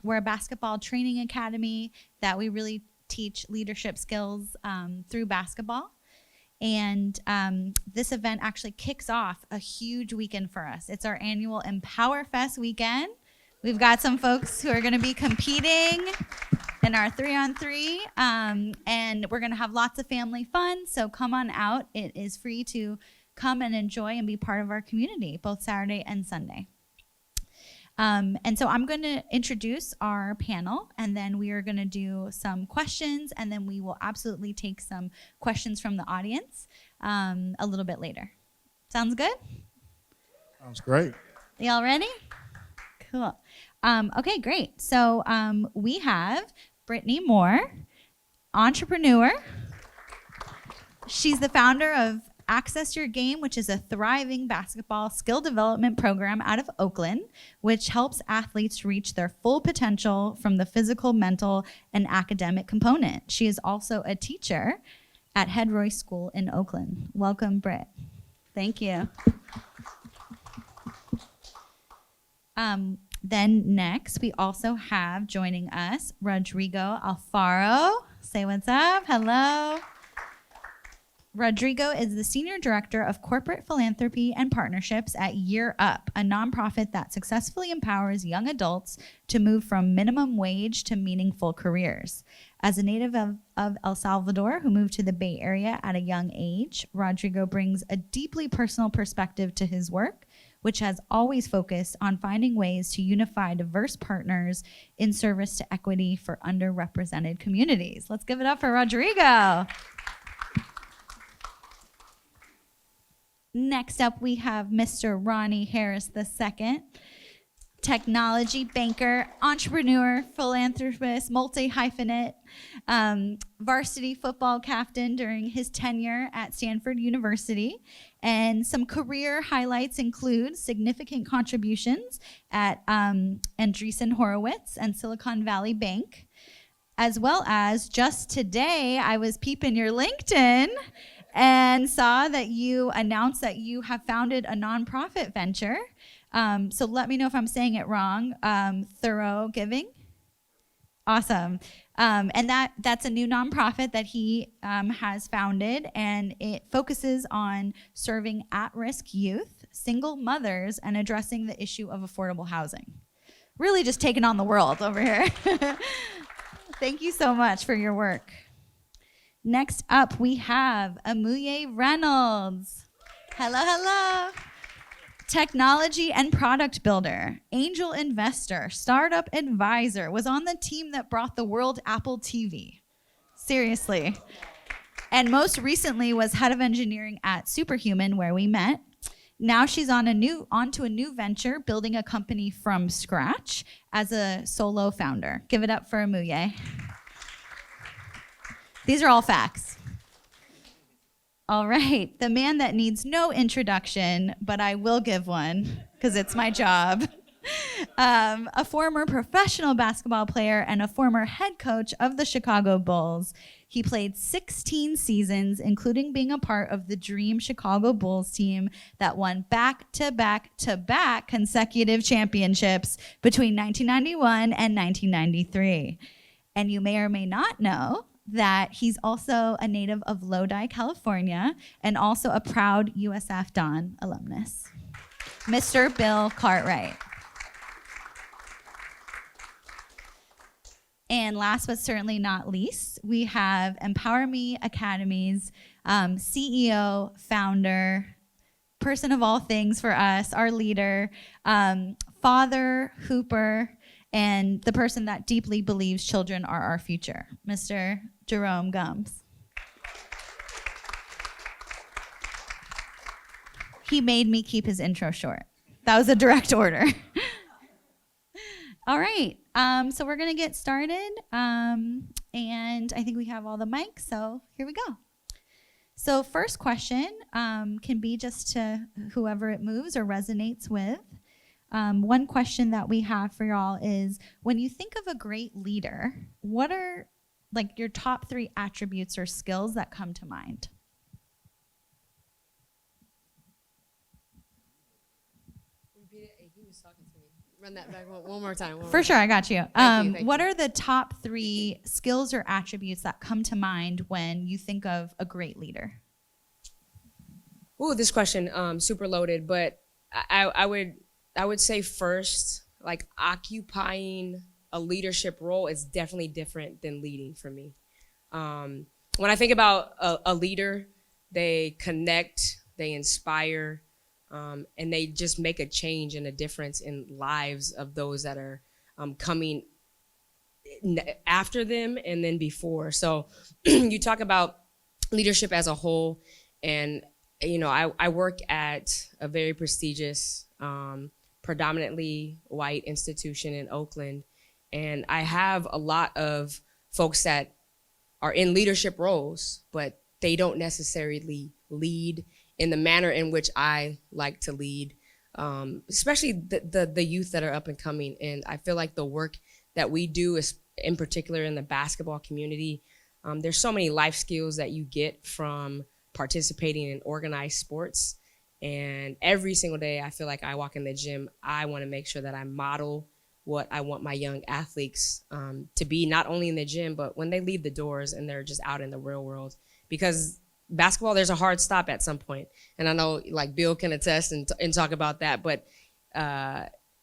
We're a basketball training academy that we really teach leadership skills through basketball. And this event actually kicks off a huge weekend for us. It's our annual Empower Fest weekend. We've got some folks who are going to be competing in our 3-on-3, and we're going to have lots of family fun. So come on out. It is free to come and enjoy and be part of our community, both Saturday and Sunday. And so I'm going to introduce our panel, and then we are going to do some questions, and then we will absolutely take some questions from the audience a little bit later. Sounds good? Sounds great. Y'all ready? Cool. Okay, great. So we have Brittany Moore, entrepreneur. She's the founder of Access Your Game, which is a thriving basketball skill development program out of Oakland, which helps athletes reach their full potential from the physical, mental, and academic component. She is also a teacher at Head Royce School in Oakland. Welcome, Britt. Thank you. Then next, we also have joining us Rodrigo Alfaro. Say what's up. Hello. Rodrigo is the Senior Director of Corporate Philanthropy and Partnerships at Year Up, a nonprofit that successfully empowers young adults to move from minimum wage to meaningful careers. As a native of El Salvador who moved to the Bay Area at a young age, Rodrigo brings a deeply personal perspective to his work, which has always focused on finding ways to unify diverse partners in service to equity for underrepresented communities. Let's give it up for Rodrigo. Next up, we have Mr. Ronnie Harris II, technology banker, entrepreneur, philanthropist, multi-hyphenate, varsity football captain during his tenure at Stanford University. And some career highlights include significant contributions at Andreessen Horowitz and Silicon Valley Bank, as well as just today, I was peeping your LinkedIn and saw that you announced that you have founded a nonprofit venture. So let me know if I'm saying it wrong. Thorough Giving. Awesome. And that's a new nonprofit that he has founded, and it focuses on serving at-risk youth, single mothers, and addressing the issue of affordable housing. Really just taking on the world over here. Thank you so much for your work. Next up, we have Amuye Reynolds. Hello, hello. Technology and product builder, angel investor, startup advisor, was on the team that brought the world Apple TV. Seriously. And most recently was head of engineering at Superhuman, where we met. Now she's onto a new venture, building a company from scratch as a solo founder. Give it up for Amuye. These are all facts. All right, the man that needs no introduction, but I will give one because it's my job. A former professional basketball player and a former head coach of the Chicago Bulls. He played 16 seasons, including being a part of the Dream Chicago Bulls team that won back-to-back-to-back consecutive championships between 1991 and 1993. And you may or may not know that he's also a native of Lodi, California, and also a proud USF Don alumnus. Mr. Bill Cartwright. And last but certainly not least, we have Empower Me Academy's CEO, founder, person of all things for us, our leader, father, hooper, and the person that deeply believes children are our future, Mr. Jerome Gums. He made me keep his intro short. That was a direct order. All right, so we're gonna get started, and I think we have all the mics, so here we go. So first question can be just to whoever it moves or resonates with. One question that we have for y'all is, when you think of a great leader, what are like your top 3 attributes or skills that come to mind? Repeat it. He was talking to me. Run that back one more time. For sure, I got you. Thank What you. are the top 3 skills or attributes that come to mind when you think of a great leader? Ooh, this question, super loaded, but I would say first, like occupying a leadership role is definitely different than leading for me. When I think about a leader, they connect, they inspire, and they just make a change and a difference in lives of those that are coming after them and then before. So you talk about leadership as a whole, and I work at a very prestigious, predominantly white institution in Oakland, and I have a lot of folks that are in leadership roles, but they don't necessarily lead in the manner in which I like to lead, especially the youth that are up and coming. And I feel like the work that we do is, in particular in the basketball community, there's so many life skills that you get from participating in organized sports. And every single day I feel like I walk in the gym, I want to make sure that I model what I want my young athletes to be, not only in the gym, but when they leave the doors and they're just out in the real world. Because basketball, there's a hard stop at some point. And I know like Bill can attest and talk about that, but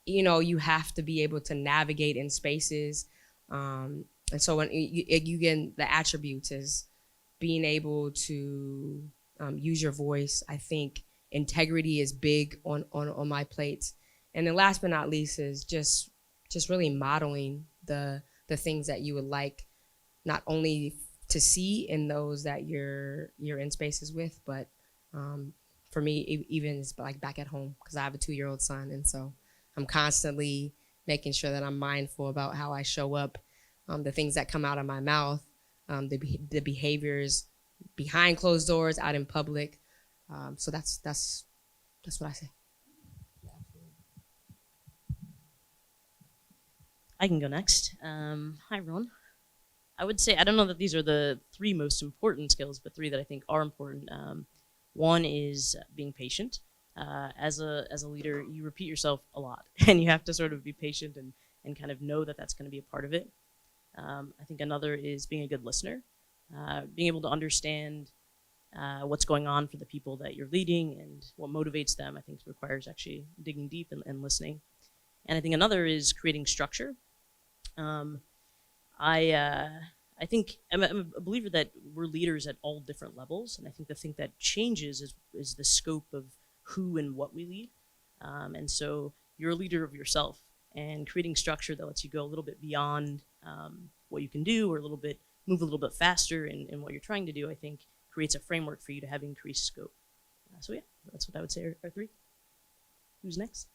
you have to be able to navigate in spaces. And so when you get the attributes is being able to use your voice. I think integrity is big on my plate. And then last but not least is just really modeling the things that you would like not only to see in those that you're in spaces with, but for me, even it's like back at home, because I have a 2-year-old son, and so I'm constantly making sure that I'm mindful about how I show up, the things that come out of my mouth, the behaviors behind closed doors, out in public. So that's what I say. I can go next. Hi, everyone. I would say, I don't know that these are the 3 most important skills, but 3 that I think are important. One is being patient. As a leader, you repeat yourself a lot, and you have to sort of be patient and kind of know that that's going to be a part of it. I think another is being a good listener, being able to understand what's going on for the people that you're leading and what motivates them. I think requires actually digging deep and listening. And I think another is creating structure. I think I'm a believer that we're leaders at all different levels, and I think the thing that changes is the scope of who and what we lead. And so you're a leader of yourself, and creating structure that lets you go a little bit beyond what you can do, or move a little bit faster in what you're trying to do, I think creates a framework for you to have increased scope. So yeah, that's what I would say are 3. Who's next?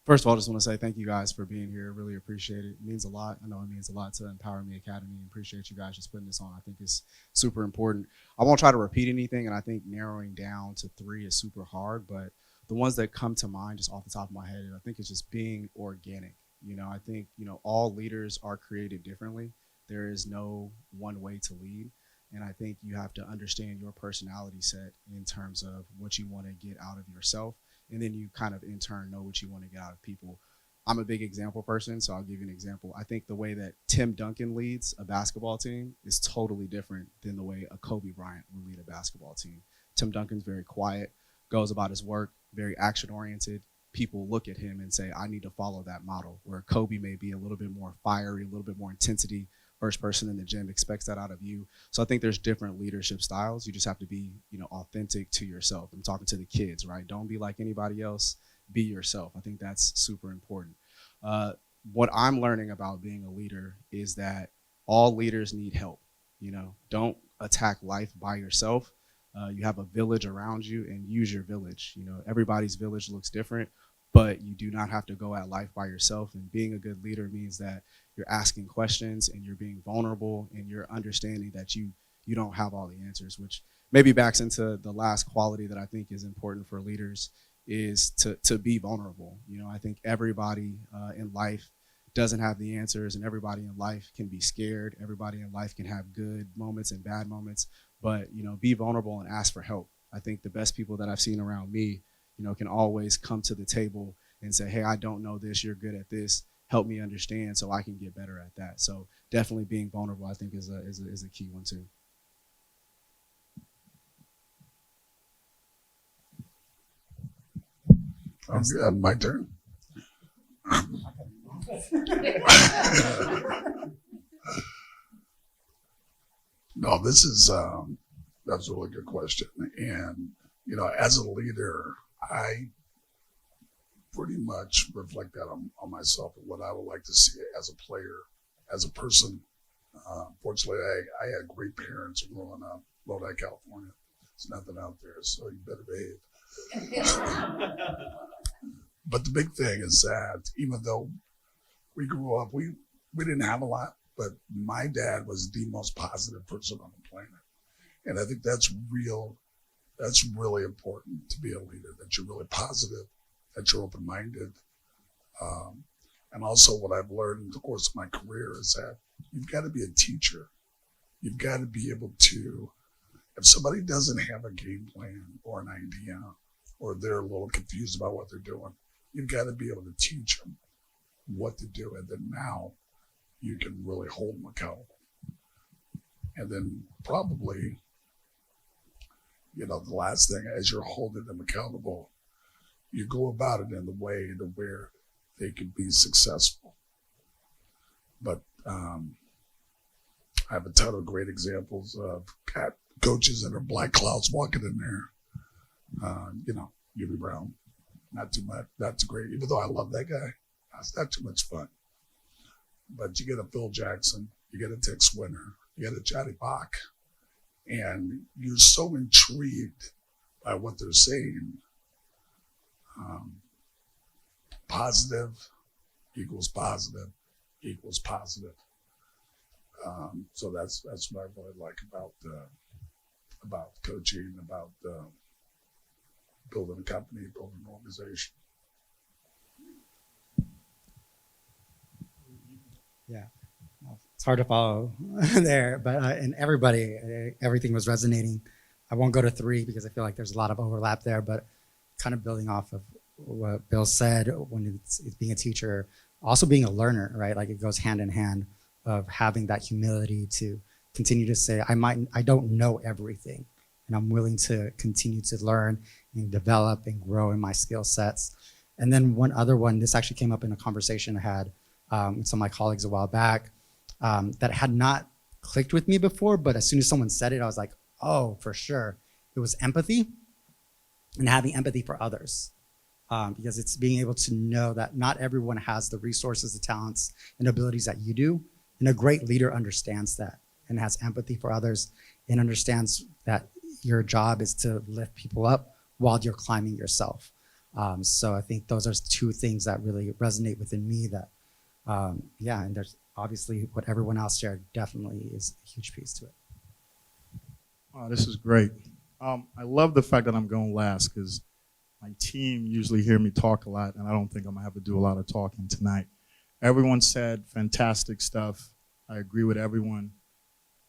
First of all, I just want to say thank you guys for being here. Really appreciate it. It means a lot. I know it means a lot to Empower Me Academy. Appreciate you guys just putting this on. I think it's super important. I won't try to repeat anything, and I think narrowing down to 3 is super hard, but the ones that come to mind just off the top of my head, I think it's just being organic. I think, all leaders are created differently. There is no one way to lead. And I think you have to understand your personality set in terms of what you want to get out of yourself. And then you kind of in turn know what you want to get out of people. I'm a big example person, so I'll give you an example. I think the way that Tim Duncan leads a basketball team is totally different than the way a Kobe Bryant would lead a basketball team. Tim Duncan's very quiet, goes about his work, very action-oriented. People look at him and say, I need to follow that model, where Kobe may be a little bit more fiery, a little bit more intensity. First person in the gym expects that out of you. So I think there's different leadership styles. You just have to be, authentic to yourself. I'm talking to the kids, right? Don't be like anybody else. Be yourself. I think that's super important. What I'm learning about being a leader is that all leaders need help. Don't attack life by yourself. You have a village around you, and use your village. Everybody's village looks different, but you do not have to go at life by yourself. And being a good leader means that you're asking questions and you're being vulnerable and you're understanding that you don't have all the answers, which maybe backs into the last quality that I think is important for leaders is to be vulnerable. I think everybody in life doesn't have the answers, and everybody in life can be scared. Everybody in life can have good moments and bad moments, but be vulnerable and ask for help. I think the best people that I've seen around me, can always come to the table and say, hey, I don't know this, you're good at this, help me understand so I can get better at that. So definitely being vulnerable, I think, is a key one too. My turn. No, that's a really good question. And, as a leader, I pretty much reflect that on myself and what I would like to see as a player, as a person. Fortunately, I had great parents growing up, Lodi, California. There's nothing out there, so you better behave. But the big thing is that even though we grew up, we didn't have a lot, but my dad was the most positive person on the planet. And I think that's really important to be a leader, that you're really positive, that you're open-minded. And also what I've learned in the course of my career is that you've got to be a teacher. You've got to be able to, if somebody doesn't have a game plan or an idea, or they're a little confused about what they're doing, you've got to be able to teach them what to do. And then now you can really hold them accountable. And then probably, the last thing, as you're holding them accountable, you go about it in the way to where they can be successful. But I have a ton of great examples of coaches that are black clouds walking in there. Hubie Brown, not too much, not too great. Even though I love that guy, it's not too much fun. But you get a Phil Jackson, you get a Tex Winter, you get a Johnny Bach, and you're so intrigued by what they're saying. Positive equals positive equals positive. So that's what I really like about coaching, about building a company, building an organization. Yeah, it's hard to follow there, but and everything was resonating. I won't go to 3 because I feel like there's a lot of overlap there, but kind of building off of what Bill said, when it's being a teacher, also being a learner, right? Like it goes hand in hand of having that humility to continue to say, I don't know everything, and I'm willing to continue to learn and develop and grow in my skill sets. And then one other one, this actually came up in a conversation I had with some of my colleagues a while back, that had not clicked with me before, but as soon as someone said it, I was like, oh, for sure. It was empathy and having empathy for others. Because it's being able to know that not everyone has the resources, the talents, and abilities that you do. And a great leader understands that and has empathy for others and understands that your job is to lift people up while you're climbing yourself. So I think those are 2 things that really resonate within me that, and there's obviously what everyone else shared definitely is a huge piece to it. Oh, this is great. I love the fact that I'm going last because my team usually hear me talk a lot, and I don't think I'm going to have to do a lot of talking tonight. Everyone said fantastic stuff. I agree with everyone.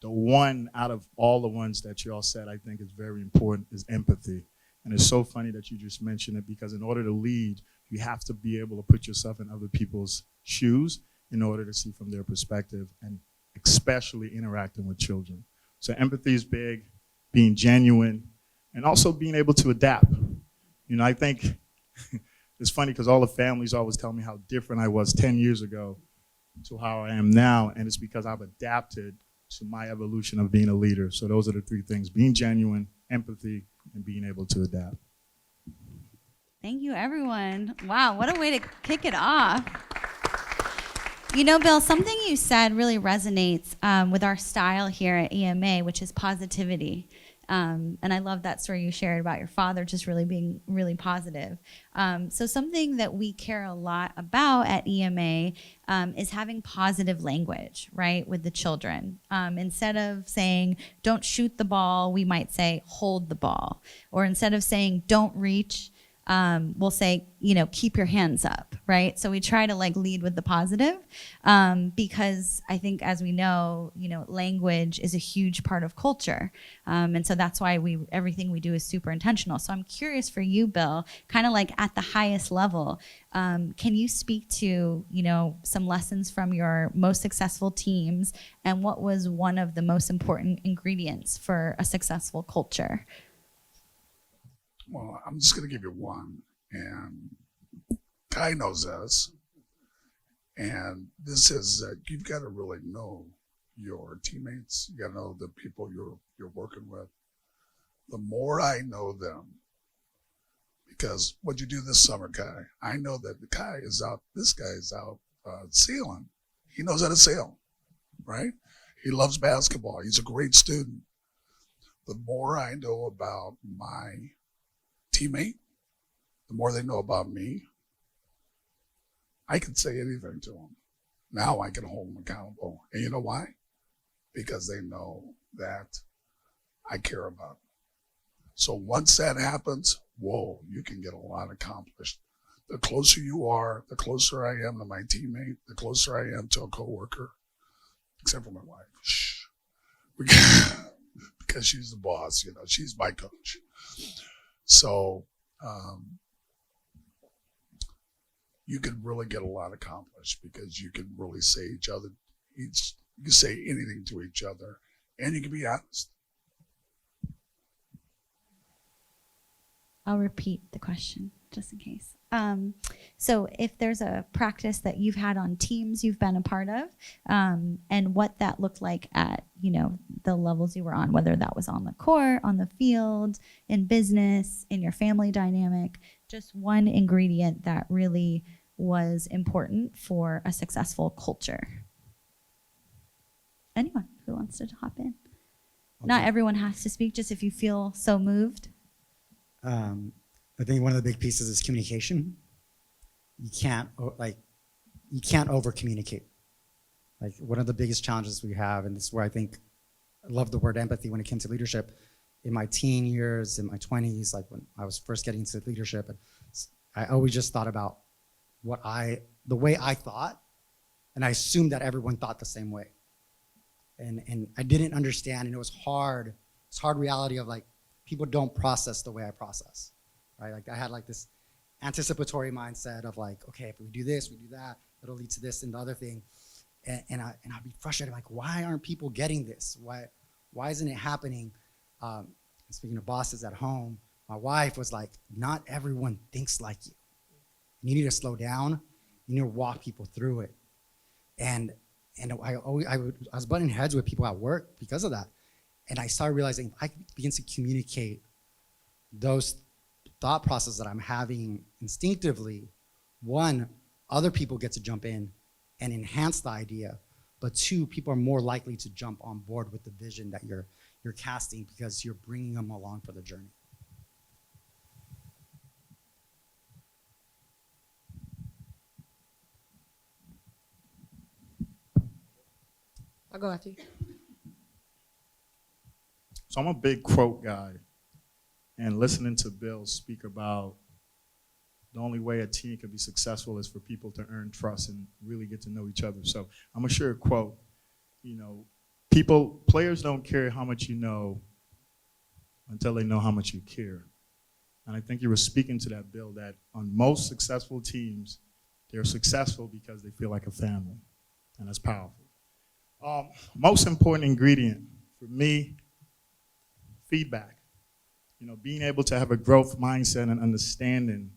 The one out of all the ones that you all said I think is very important is empathy. And it's so funny that you just mentioned it because in order to lead, you have to be able to put yourself in other people's shoes in order to see from their perspective, and especially interacting with children. So empathy is big, being genuine, and also being able to adapt. I think it's funny because all the families always tell me how different I was 10 years ago to how I am now, and it's because I've adapted to my evolution of being a leader. So those are the 3 things: being genuine, empathy, and being able to adapt. Thank you, everyone. Wow, what a way to kick it off. Bill, something you said really resonates with our style here at EMA, which is positivity. And I love that story you shared about your father just really being really positive. So something that we care a lot about at EMA is having positive language, right, with the children. Instead of saying, don't shoot the ball, we might say, hold the ball. Or instead of saying, don't reach, we'll say, keep your hands up, right? So we try to like lead with the positive, because I think, as we know, language is a huge part of culture. And so that's why everything we do is super intentional. So I'm curious for you, Bill, kind of like at the highest level, can you speak to, some lessons from your most successful teams, and what was one of the most important ingredients for a successful culture? Well, I'm just going to give you one, and Kai knows this, and this is that you've got to really know your teammates. You got to know the people you're working with. The more I know them, because what you do this summer, Kai, I know that the Kai is out. This guy is out sailing. He knows how to sail, right? He loves basketball. He's a great student. The more I know about my teammate, the more they know about me, I can say anything to them. Now I can hold them accountable. And you know why? Because they know that I care about them. So once that happens, whoa, you can get a lot accomplished. The closer you are, the closer I am to my teammate, the closer I am to a coworker, except for my wife. Shh. Because she's the boss, she's my coach. So you can really get a lot accomplished because you can really say you can say anything to each other, and you can be honest. I'll repeat the question just in case. So if there's a practice that you've had on teams you've been a part of, and what that looked like at, the levels you were on, whether that was on the court, on the field, in business, in your family dynamic, just one ingredient that really was important for a successful culture. Anyone who wants to hop in? Not everyone has to speak, just if you feel so moved. I think one of the big pieces is communication. You can't over communicate. Like, one of the biggest challenges we have, and this is where I think I love the word empathy when it came to leadership. In my teen years, in my 20s, like when I was first getting into leadership, I always just thought about the way I thought, and I assumed that everyone thought the same way. And I didn't understand, and it was hard. It's hard reality of like, people don't process the way I process, right? Like, I had like this anticipatory mindset of like, okay, if we do this, we do that, it'll lead to this and the other thing. And I'd be frustrated, like, why aren't people getting this? Why isn't it happening? Speaking of bosses at home, my wife was like, not everyone thinks like you. You need to slow down. You need to walk people through it. And I was butting heads with people at work because of that. And I started realizing if I begin to communicate those thought processes that I'm having instinctively, one, other people get to jump in and enhance the idea, but two, people are more likely to jump on board with the vision that you're casting because you're bringing them along for the journey. I'll go after you. So I'm a big quote guy, and listening to Bill speak about the only way a team can be successful is for people to earn trust and really get to know each other. So I'm gonna share a quote. Players don't care how much you know until they know how much you care. And I think you were speaking to that, Bill, that on most successful teams, they're successful because they feel like a family, and that's powerful. Most important ingredient for me, feedback. Being able to have a growth mindset and understanding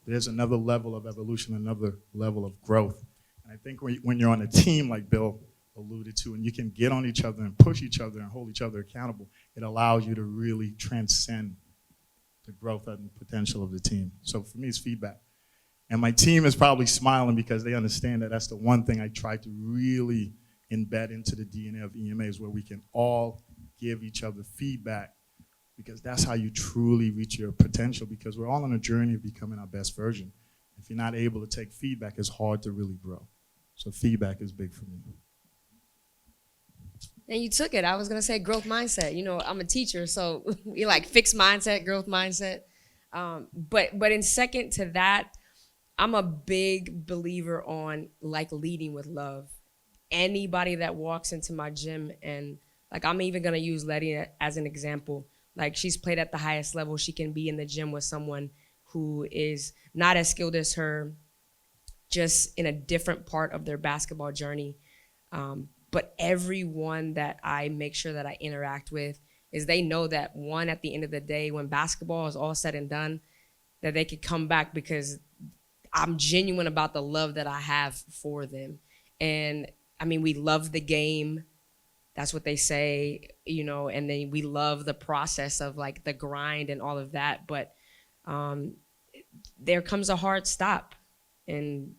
there's another level of evolution, another level of growth. And I think when you're on a team, like Bill alluded to, and you can get on each other and push each other and hold each other accountable, it allows you to really transcend the growth and potential of the team. So for me, it's feedback. And my team is probably smiling because they understand that that's the one thing I try to really embed into the DNA of EMA, is where we can all give each other feedback, because that's how you truly reach your potential, because we're all on a journey of becoming our best version. If you're not able to take feedback, it's hard to really grow. So feedback is big for me. And you took it. I was going to say growth mindset. I'm a teacher, so we like fixed mindset, growth mindset. But in second to that, I'm a big believer on like leading with love. Anybody that walks into my gym, and like I'm even gonna use Letty as an example. Like she's played at the highest level. She can be in the gym with someone who is not as skilled as her, just in a different part of their basketball journey. But everyone that I make sure that I interact with is they know that one, at the end of the day, when basketball is all said and done, that they could come back because I'm genuine about the love that I have for them. And I mean, we love the game. That's what they say, you know, and then we love the process of like the grind and all of that. But there comes a hard stop and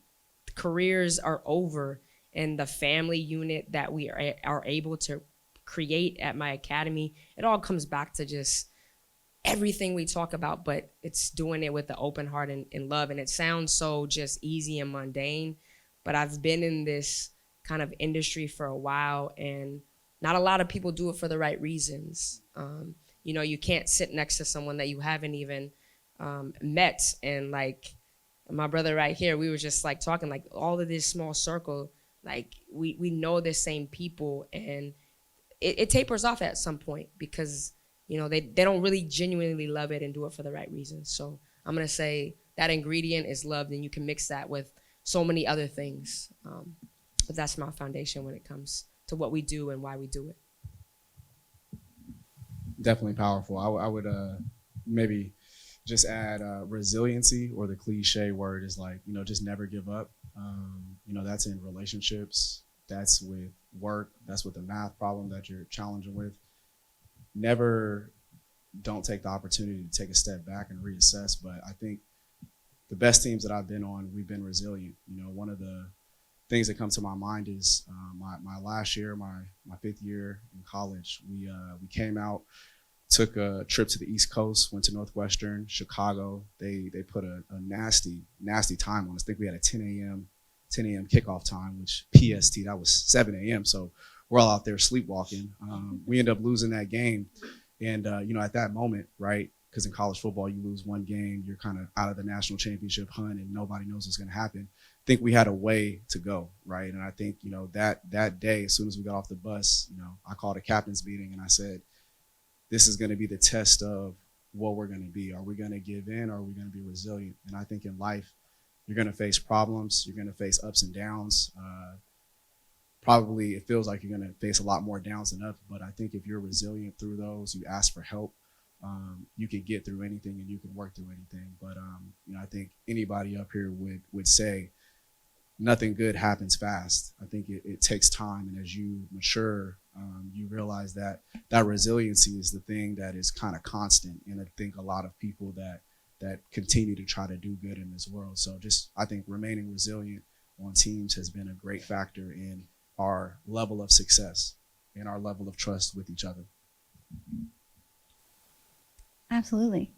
careers are over. And the family unit that we are able to create at my academy, it all comes back to just everything we talk about, but it's doing it with the open heart and love. And it sounds so just easy and mundane, but I've been in this kind of industry for a while, and not a lot of people do it for the right reasons. You know, you can't sit next to someone that you haven't even met. And like my brother right here, we were just like talking, like all of this small circle, like we know the same people, and it tapers off at some point because, you know, they don't really genuinely love it and do it for the right reasons. So I'm gonna say that ingredient is love, and you can mix that with so many other things. But that's my foundation when it comes to what we do and why we do it. Definitely powerful. I would maybe just add resiliency, or the cliche word is like, you know, just never give up. You know, that's in relationships, that's with work, that's with the math problem that you're challenging with. Never don't take the opportunity to take a step back and reassess. But I think the best teams that I've been on, we've been resilient. You know, one of the things that come to my mind is my last year, my 5th year in college. We came out, took a trip to the East Coast, went to Northwestern, Chicago. They put a nasty time on us. I think we had a 10 a.m. kickoff time, which PST, that was 7 a.m. So we're all out there sleepwalking. We end up losing that game. And, you know, at that moment, right, because in college football, you lose one game, you're kind of out of the national championship hunt and nobody knows what's going to happen. I think we had a way to go, right? And I think, you know, that day, as soon as we got off the bus, you know, I called a captain's meeting and I said, this is going to be the test of what we're going to be. Are we going to give in, or are we going to be resilient? And I think in life, you're going to face problems. You're going to face ups and downs. Probably it feels like you're going to face a lot more downs than ups, but I think if you're resilient through those, you ask for help, you can get through anything and you can work through anything. But, you know, I think anybody up here would say nothing good happens fast. I think it takes time. And as you mature, you realize that resiliency is the thing that is kind of constant. And I think a lot of people that continue to try to do good in this world. So just, I think remaining resilient on teams has been a great factor in our level of success and our level of trust with each other. Absolutely.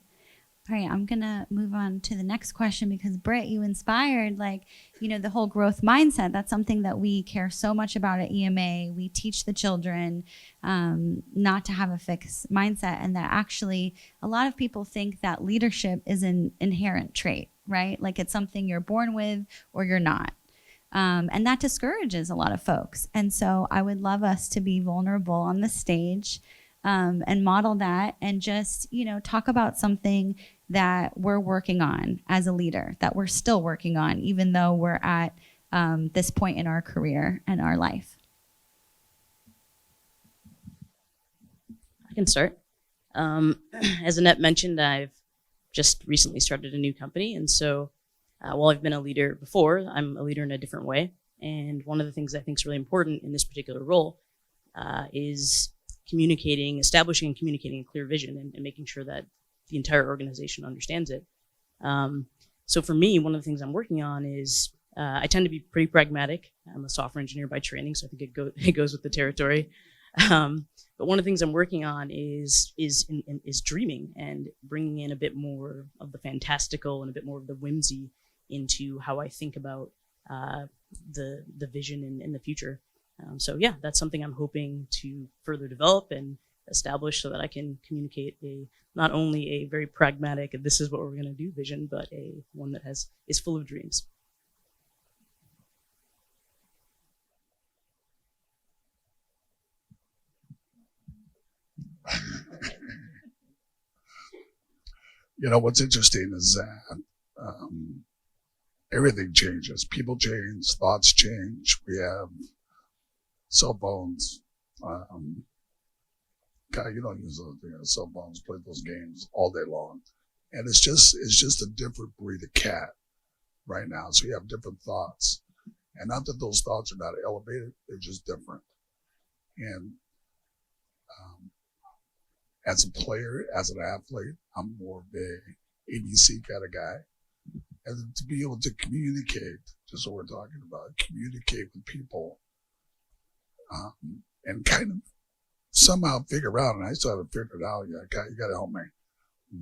All right, I'm going to move on to the next question because, Britt, you inspired, like, you know, the whole growth mindset. That's something that we care so much about at EMA. We teach the children not to have a fixed mindset, and that actually a lot of people think that leadership is an inherent trait, right? Like it's something you're born with or you're not. And that discourages a lot of folks. And so I would love us to be vulnerable on the stage and model that, and just, you know, talk about something that we're working on as a leader, that we're still working on, even though we're at this point in our career and our life. I can start. As Annette mentioned, I've just recently started a new company. And so while I've been a leader before, I'm a leader in a different way. And one of the things I think is really important in this particular role is establishing and communicating a clear vision and making sure that the entire organization understands it. So for me, one of the things I'm working on is I tend to be pretty pragmatic. I'm a software engineer by training, so I think it goes with the territory. But one of the things I'm working on is dreaming and bringing in a bit more of the fantastical and a bit more of the whimsy into how I think about the vision in the future. So yeah, that's something I'm hoping to further develop, and established so that I can communicate not only a very pragmatic, this is what we're going to do vision, but one that is full of dreams. You know, what's interesting is that everything changes. People change, thoughts change. We have cell phones. God, you don't use those cell phones, play those games all day long. And it's just a different breed of cat right now. So you have different thoughts. And not that those thoughts are not elevated, they're just different. And as a player, as an athlete, I'm more of a ABC kind of guy. And to be able to communicate, just what we're talking about, communicate with people, and kind of somehow figure out, and I still haven't figured it out yet, you got to help me,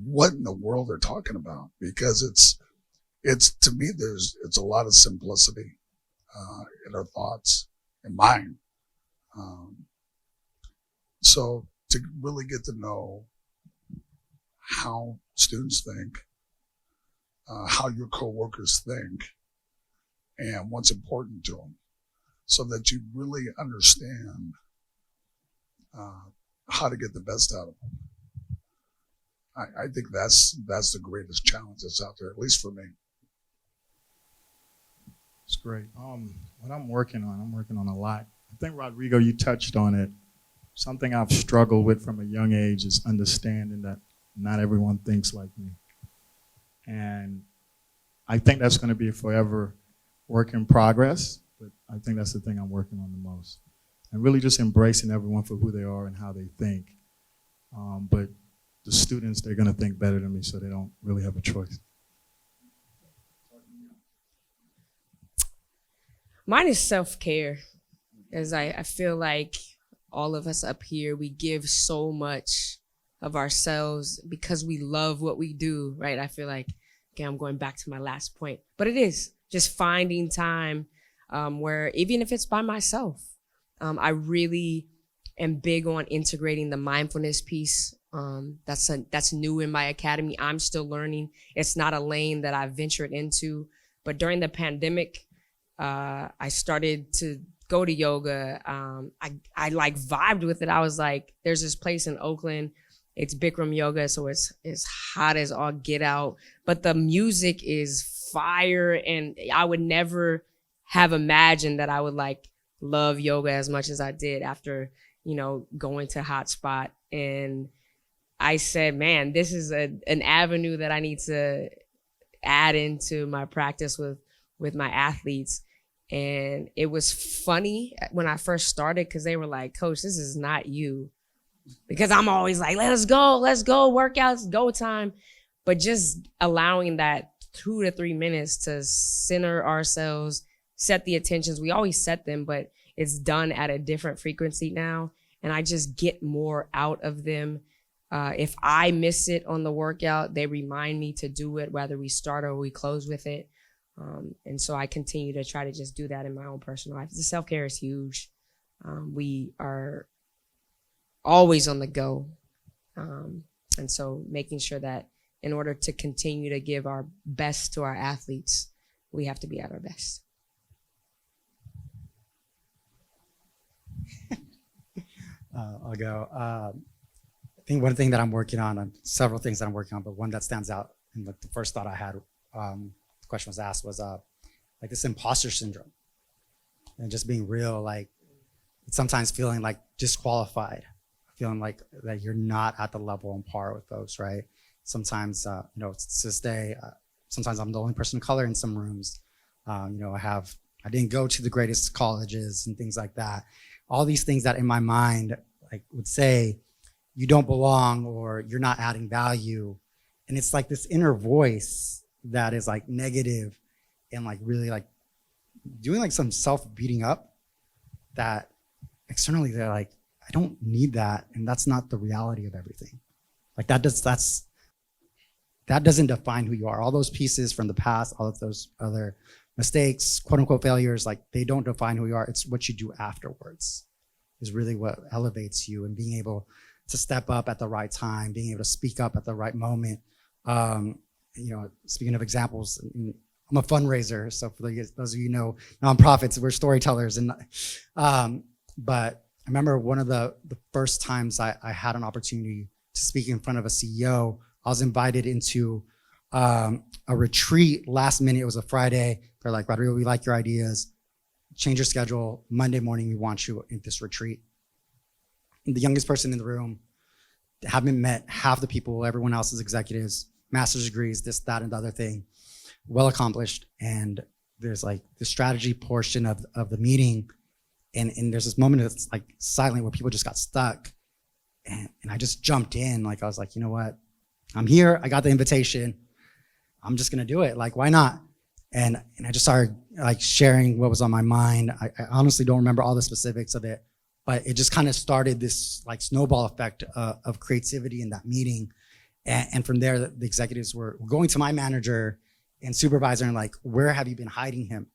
what in the world they're talking about. Because it's to me, it's a lot of simplicity in our thoughts and mine. So to really get to know how students think, how your coworkers think, and what's important to them, so that you really understand how to get the best out of them. I think that's the greatest challenge that's out there, at least for me. It's great. What I'm working on a lot. I think, Rodrigo, you touched on it. Something I've struggled with from a young age is understanding that not everyone thinks like me. And I think that's going to be a forever work in progress, but I think that's the thing I'm working on the most. And really just embracing everyone for who they are and how they think. But the students, they're going to think better than me, so they don't really have a choice. Mine is self-care, as I feel like all of us up here, we give so much of ourselves because we love what we do, right? I feel like, okay, I'm going back to my last point, but it is just finding time where even if it's by myself, I really am big on integrating the mindfulness piece. That's new in my academy. I'm still learning. It's not a lane that I've ventured into, but during the pandemic, I started to go to yoga. I like vibed with it. I was like, there's this place in Oakland. It's Bikram yoga. So it's hot as all get out, but the music is fire. And I would never have imagined that I would like love yoga as much as I did after, going to Hotspot. And I said, man, this is an avenue that I need to add into my practice with my athletes. And it was funny when I first started because they were like, Coach, this is not you. Because I'm always like, let's go, workouts, go time. But just allowing that 2 to 3 minutes to center ourselves, set the attentions. We always set them, but it's done at a different frequency now. And I just get more out of them. If I miss it on the workout, they remind me to do it, whether we start or we close with it. And so I continue to try to just do that in my own personal life. The self-care is huge. We are always on the go. And so making sure that in order to continue to give our best to our athletes, we have to be at our best. I'll go. I think one thing that I'm working on, several things that I'm working on, but one that stands out, and like the first thought I had, the question was asked, was like this imposter syndrome, and just being real, like sometimes feeling like disqualified, feeling like that you're not at the level on par with folks, right? Sometimes, to this day, sometimes I'm the only person of color in some rooms. I didn't go to the greatest colleges and things like that. All these things that in my mind, like would say, you don't belong or you're not adding value. And it's like this inner voice that is like negative and like really like doing like some self-beating up that externally they're like, I don't need that. And that's not the reality of everything. Like that doesn't define who you are. All those pieces from the past, all of those other mistakes, quote unquote failures, like they don't define who you are. It's what you do afterwards is really what elevates you, and being able to step up at the right time, being able to speak up at the right moment. Speaking of examples, I'm a fundraiser, so for those of you who know nonprofits, we're storytellers, and but I remember one of the first times I had an opportunity to speak in front of a CEO. I was invited into a retreat last minute. It was a Friday. They're like, Rodrigo, we like your ideas. Change your schedule. Monday morning, we want you in this retreat. I'm the youngest person in the room. Haven't met half the people. Everyone else is executives, master's degrees, this, that, and the other thing. Well accomplished. And there's like the strategy portion of the meeting. And there's this moment that's like silent where people just got stuck. And I just jumped in. Like, I was like, you know what? I'm here. I got the invitation. I'm just going to do it. Like, why not? And I just started like sharing what was on my mind. I honestly don't remember all the specifics of it, but it just kind of started this like snowball effect of creativity in that meeting. And from there, the executives were going to my manager and supervisor and like, where have you been hiding him?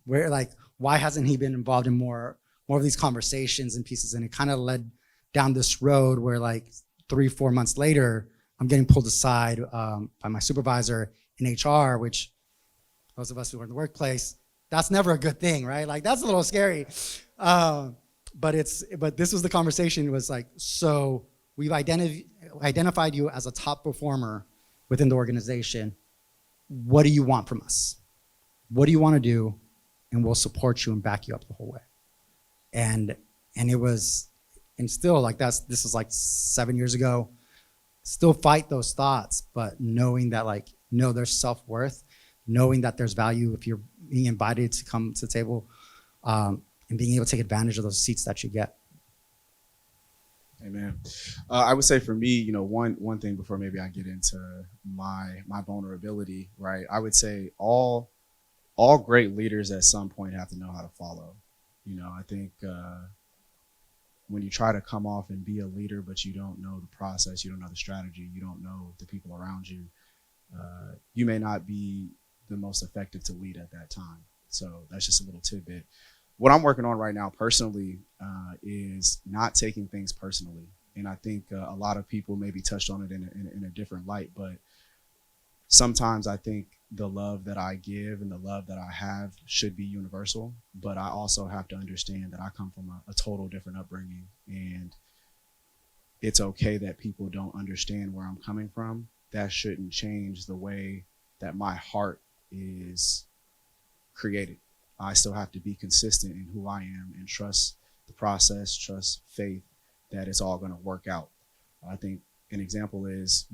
Why hasn't he been involved in more of these conversations and pieces? And it kind of led down this road where like 3-4 months later, I'm getting pulled aside by my supervisor in HR, which those of us who are in the workplace, that's never a good thing, right? Like, that's a little scary. But this was the conversation. It was like, so we've identified you as a top performer within the organization. What do you want from us? What do you want to do? And we'll support you and back you up the whole way. And it was, and still like this was like 7 years ago. Still fight those thoughts, but knowing that like, no, there's self-worth, knowing that there's value if you're being invited to come to the table, and being able to take advantage of those seats that you get. Amen. I would say for me, one thing before maybe I get into my vulnerability, right? I would say all great leaders at some point have to know how to follow. I think when you try to come off and be a leader, but you don't know the process, you don't know the strategy, you don't know the people around you, you may not be the most effective to lead at that time. So that's just a little tidbit. What I'm working on right now personally is not taking things personally. And I think a lot of people maybe touched on it in a different light, but sometimes I think the love that I give and the love that I have should be universal, but I also have to understand that I come from a total different upbringing, and it's okay that people don't understand where I'm coming from. That shouldn't change the way that my heart is created. I still have to be consistent in who I am and trust the process, trust faith that it's all going to work out. I think an example is,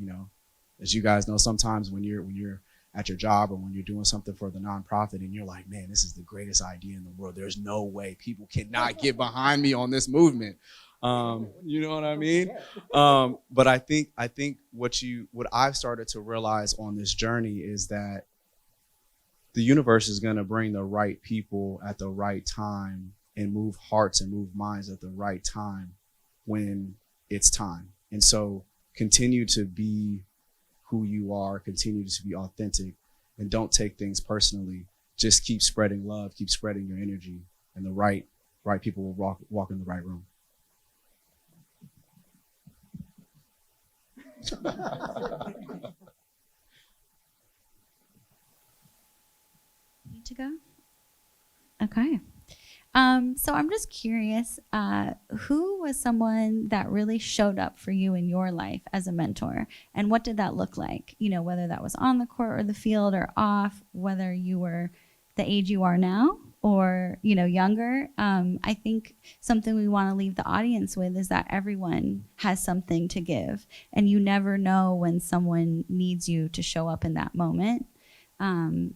as you guys know, sometimes when you're at your job or when you're doing something for the nonprofit and you're like, man, this is the greatest idea in the world. There's no way people cannot get behind me on this movement. You know what I mean? But I think what I've started to realize on this journey is that the universe is going to bring the right people at the right time and move hearts and move minds at the right time when it's time. And so continue to be who you are, continue to be authentic, and don't take things personally. Just keep spreading love, keep spreading your energy, and the right people will walk in the right room. Need to go? Okay. So I'm just curious, who was someone that really showed up for you in your life as a mentor? And what did that look like? Whether that was on the court or the field or off, whether you were the age you are now or, younger. I think something we want to leave the audience with is that everyone has something to give. And you never know when someone needs you to show up in that moment.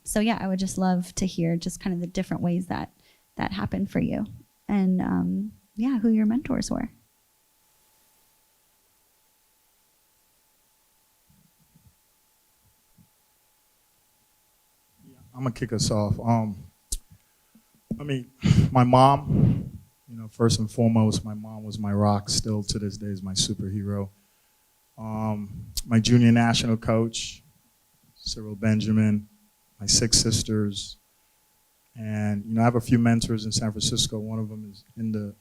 So yeah, I would just love to hear just kind of the different ways that happened for you, and who your mentors were. I'm gonna kick us off. My mom, first and foremost, my mom was my rock, still to this day is my superhero. My junior national coach, Cyril Benjamin, my 6 sisters, and I have a few mentors in San Francisco. One of them is in the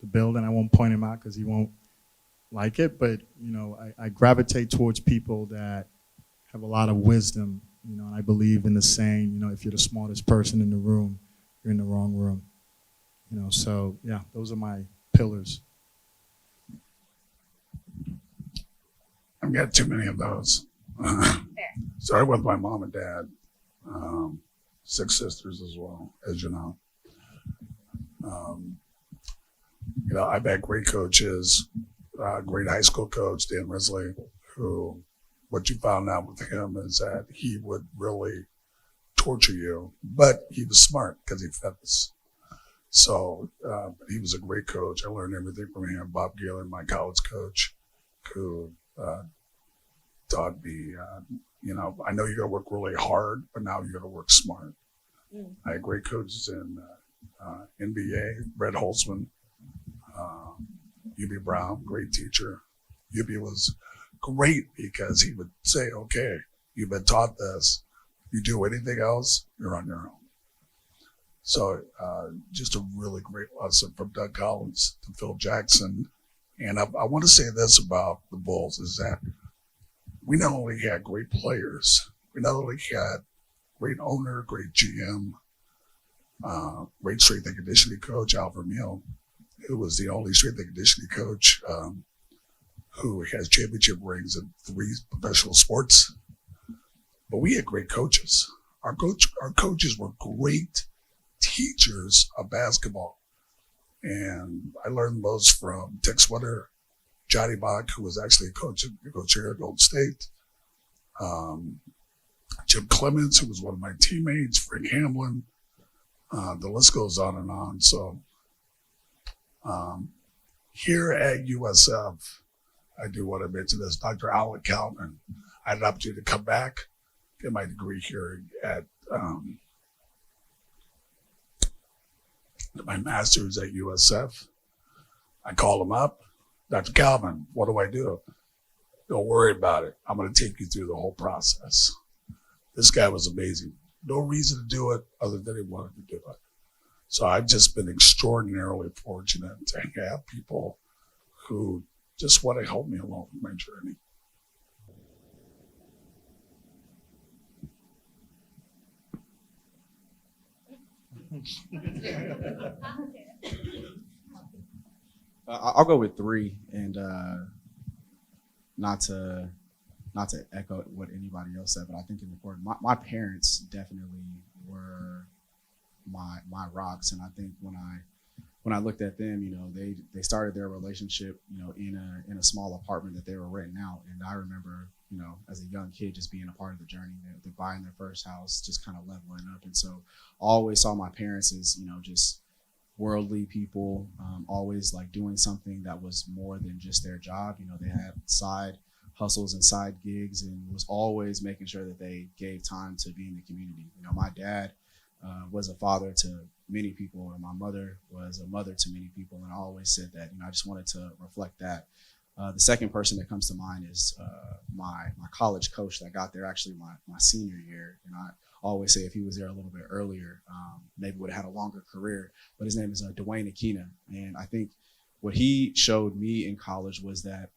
building. I won't point him out because he won't like it, but I gravitate towards people that have a lot of wisdom. And I believe in the saying, if you're the smartest person in the room, you're in the wrong room. So yeah, those are my pillars. I've got too many of those. Started with my mom and dad, 6 sisters as well, as you know. I've had great coaches, great high school coach, Dan Risley, who, what you found out with him is that he would really torture you, but he was smart because he fed us. So he was a great coach. I learned everything from him. Bob Galen, my college coach, who taught me, I know you got to work really hard, but now you got to work smart. I had great coaches in NBA, Brett Holtzman, UB Brown, great teacher. UB was great because he would say, okay, you've been taught this. You do anything else, you're on your own. So just a really great lesson from Doug Collins to Phil Jackson. And I want to say this about the Bulls is that we not only had great players, we not only had great owner, great GM, great strength and conditioning coach, Al Vermeil, who was the only strength and conditioning coach who has championship rings in 3 professional sports. But we had great coaches. Our coaches were great teachers of basketball. And I learned most from Dick Sweater, Johnny Bach, who was actually a coach here at Golden State, Jim Clements, who was one of my teammates, Frank Hamlin. The list goes on and on. So here at USF, I do what I mentioned as Dr. Alec Kalman. I had an opportunity to come back, get my degree here at my master's at USF. I call him up, Dr. Kalman, what do I do? Don't worry about it. I'm going to take you through the whole process. This guy was amazing. No reason to do it other than he wanted to do it. So I've just been extraordinarily fortunate to have people who just want to help me along my journey. I'll go with 3, and not to echo what anybody else said, but I think it's important. My parents definitely were my rocks, and I think when I looked at them, they started their relationship, in a small apartment that they were renting out, and I remember, as a young kid, just being a part of the journey. They're buying their first house, just kind of leveling up, and so I always saw my parents as, just worldly people, always like doing something that was more than just their job. They had side hustles and side gigs, and was always making sure that they gave time to be in the community. My dad was a father to many people, and my mother was a mother to many people, and I always said that. I just wanted to reflect that. The second person that comes to mind is my college coach that got there actually my senior year, and I always say if he was there a little bit earlier, maybe would have had a longer career. But his name is Dwayne Akina, and I think what he showed me in college was that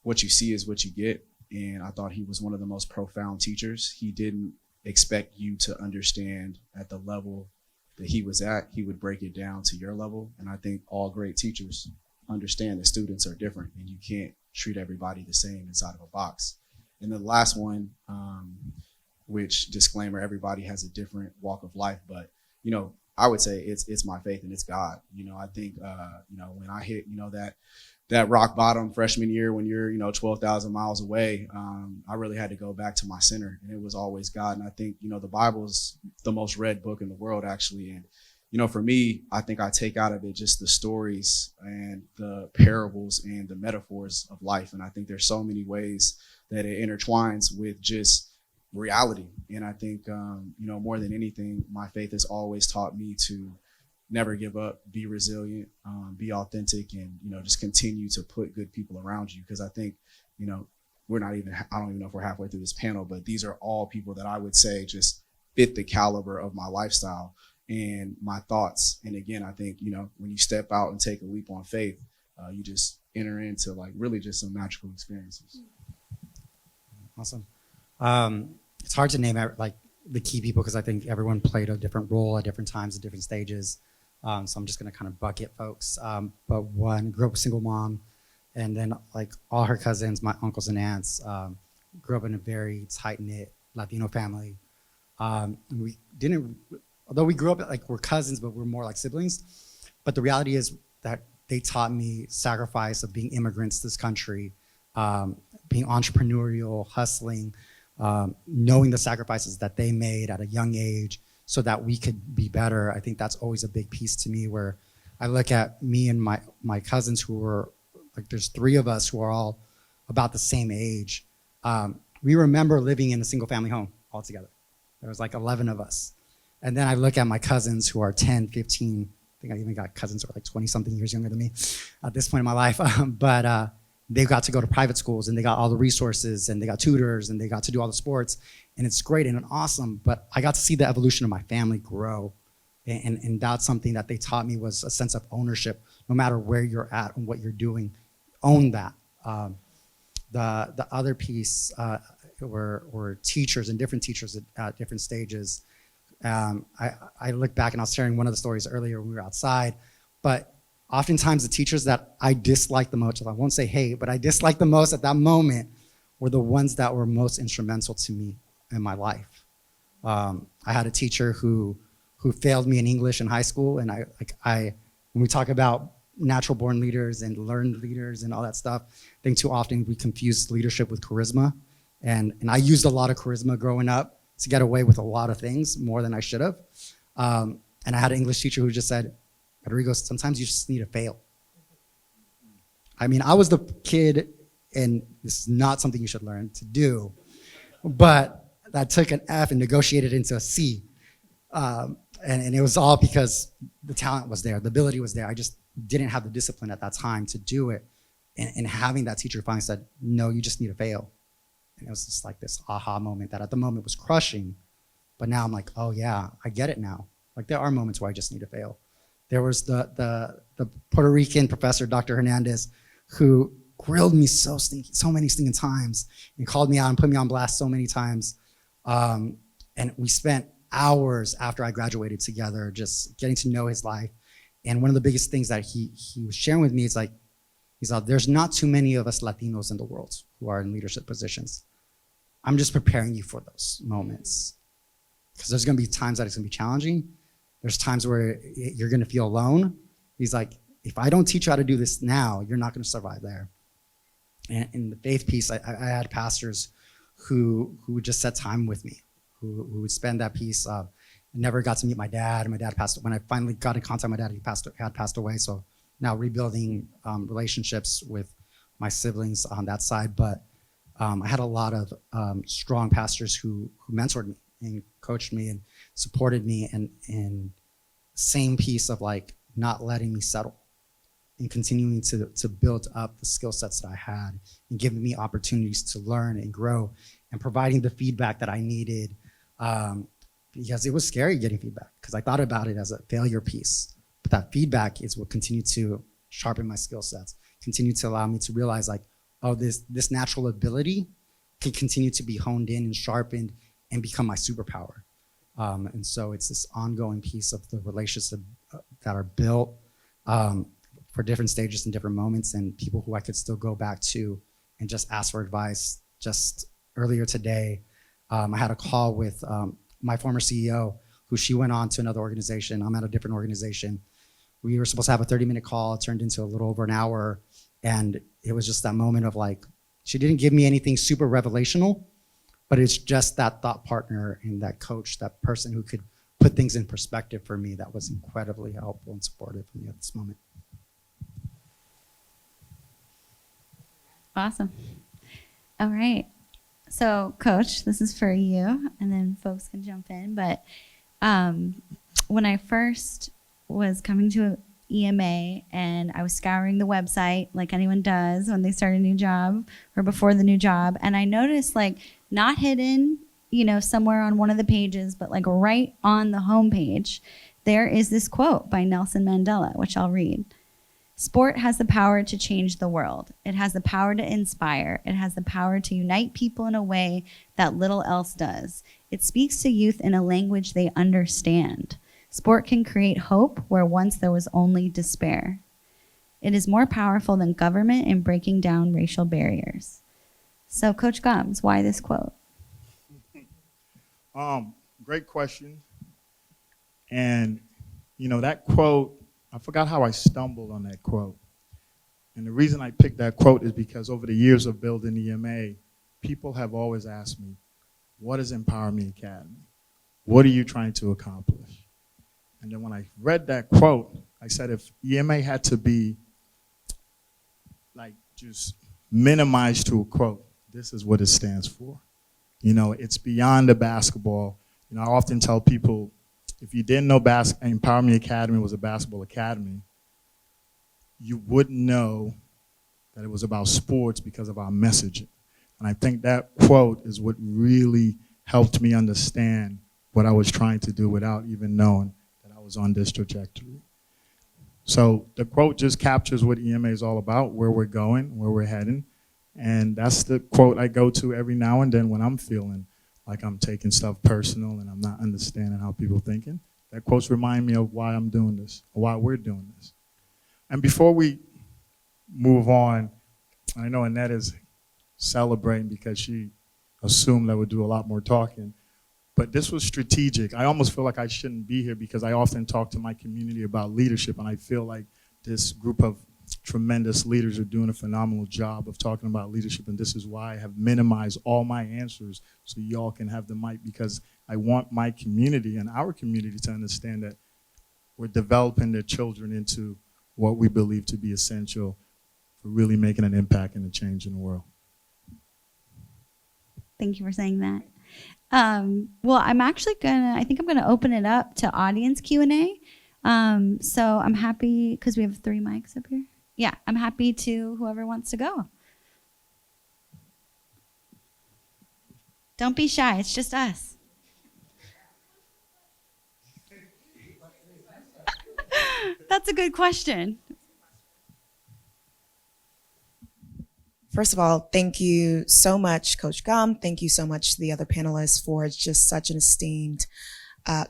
what you see is what you get. And I thought he was one of the most profound teachers. He didn't expect you to understand at the level that he was at. He would break it down to your level. And I think all great teachers understand that students are different and you can't treat everybody the same inside of a box. And then the last one, which disclaimer, everybody has a different walk of life, but I would say it's my faith and it's God. I think when I hit that rock bottom freshman year, when you're 12,000 miles away, I really had to go back to my center, and it was always God. And I think the Bible is the most read book in the world, actually. And for me, I think I take out of it just the stories and the parables and the metaphors of life. And I think there's so many ways that it intertwines with just reality. And I think, more than anything, my faith has always taught me to never give up, be resilient, be authentic, and, just continue to put good people around you. Because I think, I don't even know if we're halfway through this panel, but these are all people that I would say just fit the caliber of my lifestyle and my thoughts. And again, I think, when you step out and take a leap on faith, you just enter into like really just some magical experiences. Awesome. It's hard to name like the key people because I think everyone played a different role at different times, at different stages. So I'm just gonna kind of bucket folks. But one grew up with a single mom, and then like all her cousins, my uncles and aunts, grew up in a very tight knit Latino family. We didn't, although we grew up like we're cousins, but we're more like siblings. But the reality is that they taught me sacrifice of being immigrants to this country, being entrepreneurial, hustling, knowing the sacrifices that they made at a young age so that we could be better. I think that's always a big piece to me where I look at me and my cousins who were, like there's 3 of us who are all about the same age. We remember living in a single family home all together. There was like 11 of us. And then I look at my cousins who are 10, 15, I think I even got cousins who are like 20 something years younger than me at this point in my life. But they got to go to private schools and they got all the resources and they got tutors and they got to do all the sports. And it's great and awesome, but I got to see the evolution of my family grow. And that's something that they taught me was a sense of ownership. No matter where you're at and what you're doing, own that. The other piece were teachers and different teachers at different stages. I look back and I was sharing one of the stories earlier when we were outside, but oftentimes the teachers that I disliked the most, I won't say hate, but I disliked the most at that moment were the ones that were most instrumental to me in my life. I had a teacher who failed me in English in high school, and when we talk about natural born leaders and learned leaders and all that stuff, I think too often we confuse leadership with charisma. And I used a lot of charisma growing up to get away with a lot of things more than I should have. And I had an English teacher who just said, Rodrigo, sometimes you just need to fail. I mean, I was the kid, and this is not something you should learn to do, but I took an F and negotiated into a C. And it was all because the talent was there, the ability was there. I just didn't have the discipline at that time to do it. And having that teacher finally said, no, you just need to fail. And it was just like this aha moment that at the moment was crushing. But now I'm like, oh yeah, I get it now. Like there are moments where I just need to fail. There was the Puerto Rican professor, Dr. Hernandez, who grilled me so many stinking times and called me out and put me on blast so many times. And we spent hours after I graduated together just getting to know his life. And one of the biggest things that he was sharing with me is like, he's like, there's not too many of us Latinos in the world who are in leadership positions. I'm just preparing you for those moments. Because there's gonna be times that it's gonna be challenging. There's times where you're gonna feel alone. He's like, if I don't teach you how to do this now, you're not gonna survive there. And in the faith piece, I had pastors who would just set time with me, who would spend that piece. I never got to meet my dad. My dad passed, when I finally got in contact with my dad, he had passed away. So now rebuilding relationships with my siblings on that side. But I had a lot of strong pastors who mentored me and coached me and supported me, and same piece of like not letting me settle and continuing to build up the skill sets that I had and giving me opportunities to learn and grow and providing the feedback that I needed, because it was scary getting feedback because I thought about it as a failure piece. But that feedback is what continued to sharpen my skill sets, continue to allow me to realize like, oh, this natural ability can continue to be honed in and sharpened and become my superpower. And so it's this ongoing piece of the relationships that are built for different stages and different moments, and people who I could still go back to and just ask for advice. Just earlier today, I had a call with my former CEO, who she went on to another organization. I'm at a different organization. We were supposed to have a 30-minute call. It turned into a little over an hour. And it was just that moment of like, she didn't give me anything super revelational, but it's just that thought partner and that coach, that person who could put things in perspective for me that was incredibly helpful and supportive for me at this moment. Awesome. All right. So, Coach, this is for you, and then folks can jump in. But when I first was coming to EMA and I was scouring the website like anyone does when they start a new job or before the new job, and I noticed like not hidden, somewhere on one of the pages, but like right on the homepage, there is this quote by Nelson Mandela, which I'll read. Sport has the power to change the world. It has the power to inspire. It has the power to unite people in a way that little else does. It speaks to youth in a language they understand. Sport can create hope where once there was only despair. It is more powerful than government in breaking down racial barriers. So, Coach Gums, why this quote? Great question. And, you know, that quote, I forgot how I stumbled on that quote. And the reason I picked that quote is because over the years of building EMA, people have always asked me, what is Empower Me Academy? What are you trying to accomplish? And then when I read that quote, I said if EMA had to be like just minimized to a quote, this is what it stands for. You know, it's beyond the basketball. You know, I often tell people, if you didn't know Empower Me Academy was a basketball academy, you wouldn't know that it was about sports because of our messaging. And I think that quote is what really helped me understand what I was trying to do without even knowing that I was on this trajectory. So the quote just captures what EMA is all about, where we're going, where we're heading. And that's the quote I go to every now and then when I'm feeling like I'm taking stuff personal and I'm not understanding how people are thinking. That quotes remind me of why I'm doing this, or why we're doing this. And before we move on, I know Annette is celebrating because she assumed I would do a lot more talking, but this was strategic. I almost feel like I shouldn't be here because I often talk to my community about leadership, and I feel like this group of tremendous leaders are doing a phenomenal job of talking about leadership, and this is why I have minimized all my answers so y'all can have the mic, because I want my community and our community to understand that we're developing their children into what we believe to be essential for really making an impact and a change in the world. Thank you for saying that. Well, I think I'm gonna open it up to audience Q&A. So I'm happy, because we have 3 mics up here. Yeah, I'm happy to whoever wants to go. Don't be shy, it's just us. That's a good question. First of all, thank you so much, Coach Gum. Thank you so much to the other panelists for just such an esteemed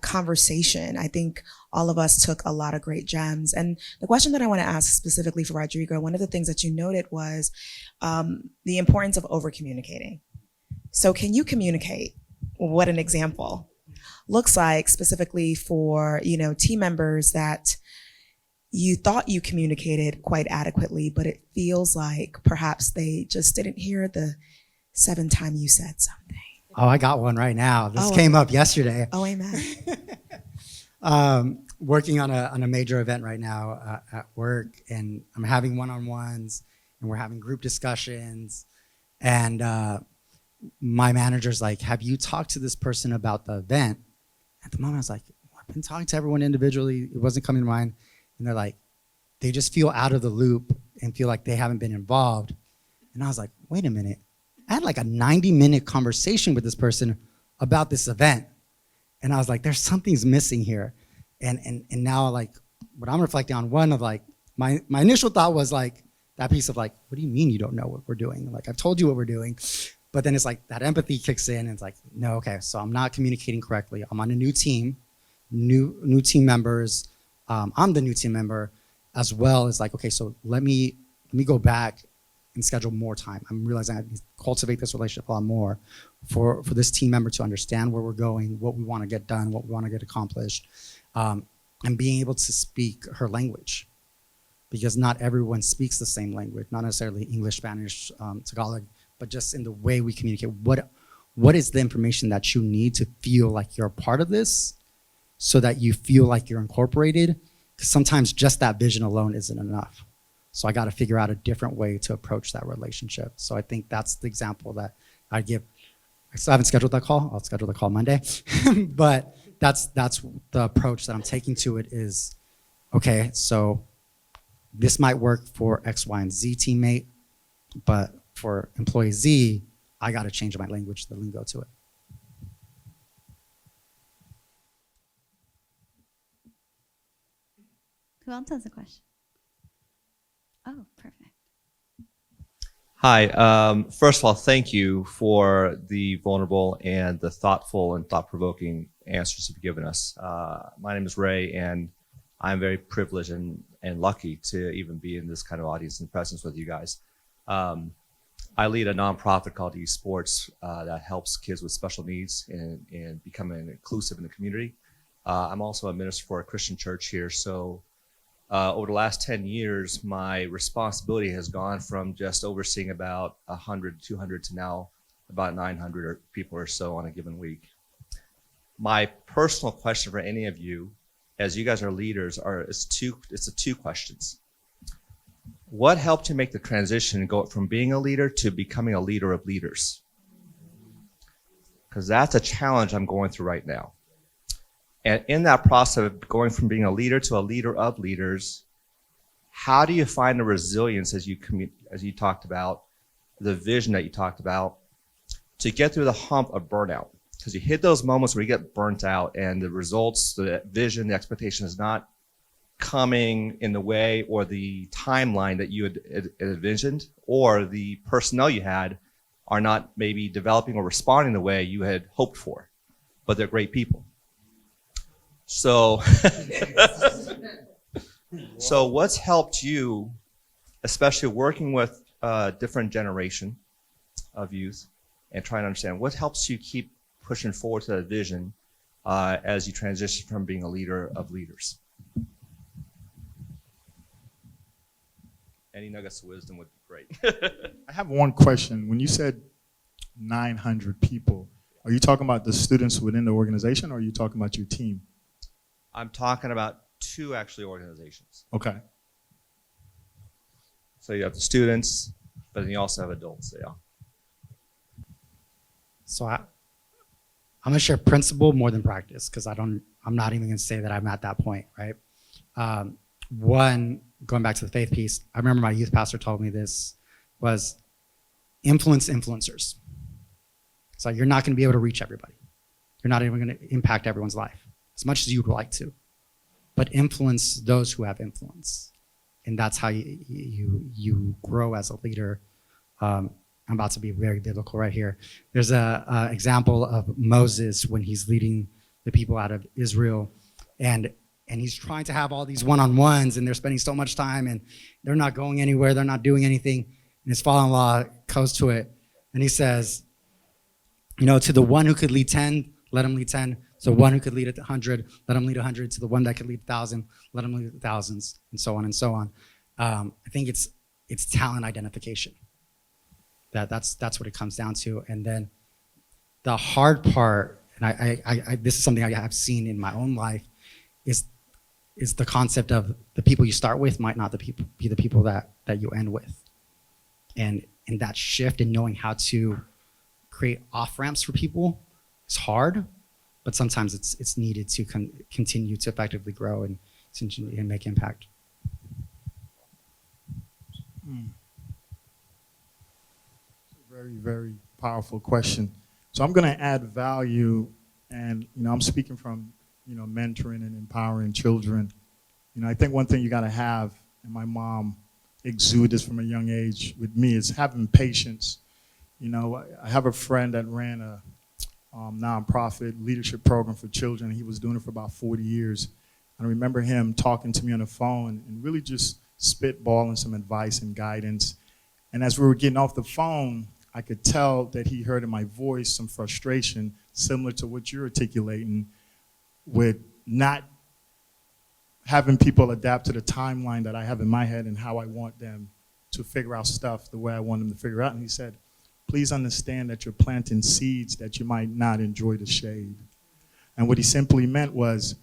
conversation. I think all of us took a lot of great gems. And the question that I want to ask specifically for Rodrigo, one of the things that you noted was the importance of over communicating. So can you communicate what an example looks like specifically for, you know, team members that you thought you communicated quite adequately, but it feels like perhaps they just didn't hear the 7th time you said something? Oh, I got one right now. This Oh. came up yesterday. Oh, amen. Working on a major event right now at work, and I'm having one-on-ones, and we're having group discussions, and my manager's like, have you talked to this person about the event? At the moment, I was like, well, I've been talking to everyone individually. It wasn't coming to mind. And they're like, they just feel out of the loop and feel like they haven't been involved. And I was like, wait a minute. I had like a 90-minute conversation with this person about this event. And I was like, there's something's missing here. And now, like, what I'm reflecting on, one of like, my initial thought was like, that piece of like, what do you mean you don't know what we're doing? Like, I've told you what we're doing. But then it's like, that empathy kicks in, and it's like, no, okay, so I'm not communicating correctly. I'm on a new team, new team members. I'm the new team member, as well as like, okay, so let me go back and schedule more time. I'm realizing I need to cultivate this relationship a lot more for this team member to understand where we're going, what we want to get done, what we want to get accomplished, and being able to speak her language, because not everyone speaks the same language, not necessarily English, Spanish, Tagalog, but just in the way we communicate. What is the information that you need to feel like you're a part of this, so that you feel like you're incorporated? Because sometimes just that vision alone isn't enough. So I got to figure out a different way to approach that relationship. So I think that's the example that I give. I still haven't scheduled that call. I'll schedule the call Monday. But that's the approach that I'm taking to it is, okay, so this might work for X, Y, and Z teammate, but for employee Z, I got to change my language, the lingo to it. Who else has a question? Oh, perfect. Hi. First of all, thank you for the vulnerable and the thoughtful and thought-provoking answers you've given us. My name is Ray, and I'm very privileged and lucky to even be in this kind of audience and presence with you guys. I lead a nonprofit called eSports that helps kids with special needs and becoming inclusive in the community. I'm also a minister for a Christian church here, so over the last 10 years, my responsibility has gone from just overseeing about 100, 200 to now about 900 people or so on a given week. My personal question for any of you, as you guys are leaders, it's two questions. What helped you make the transition and go from being a leader to becoming a leader of leaders? Because that's a challenge I'm going through right now. And in that process of going from being a leader to a leader of leaders, how do you find the resilience as you talked about, the vision that you talked about, to get through the hump of burnout? Because you hit those moments where you get burnt out and the results, the vision, the expectation is not coming in the way or the timeline that you had envisioned, or the personnel you had are not maybe developing or responding the way you had hoped for, but they're great people. So, so what's helped you, especially working with a different generation of youth and trying to understand what helps you keep pushing forward to that vision as you transition from being a leader of leaders? Any nuggets of wisdom would be great. I have one question. When you said 900 people, are you talking about the students within the organization, or are you talking about your team? I'm talking about two actually organizations. Okay. So you have the students, but then you also have adults. Yeah. So I'm gonna share principle more than practice, because I'm not even gonna say that I'm at that point, right? One, going back to the faith piece, I remember my youth pastor told me this, was influence influencers. So you're not gonna be able to reach everybody. You're not even gonna impact everyone's life as much as you would like to, but influence those who have influence. And that's how you grow as a leader. I'm about to be very biblical right here. There's a example of Moses when he's leading the people out of Israel, and he's trying to have all these one-on-ones, and they're spending so much time, and they're not going anywhere, they're not doing anything. And his father-in-law goes to it, and he says, to the one who could lead 10, let him lead 10. So one who could lead 100, let him lead 100. To the one that could lead 1,000, let him lead thousands, and so on and so on. I think it's talent identification. That's what it comes down to. And then the hard part, and I this is something I have seen in my own life, is the concept of the people you start with might not be the people that you end with. And that shift in knowing how to create off ramps for people is hard, but sometimes it's needed to continue to effectively grow and make impact. Very, very powerful question. So I'm going to add value, and I'm speaking from mentoring and empowering children. I think one thing you got to have, and my mom exuded this from a young age with me, is having patience. I have a friend that ran a nonprofit leadership program for children. He was doing it for about 40 years. And I remember him talking to me on the phone and really just spitballing some advice and guidance. And as we were getting off the phone, I could tell that he heard in my voice some frustration, similar to what you're articulating, with not having people adapt to the timeline that I have in my head and how I want them to figure out stuff the way I want them to figure out. And he said, please understand that you're planting seeds that you might not enjoy the shade. And what he simply meant was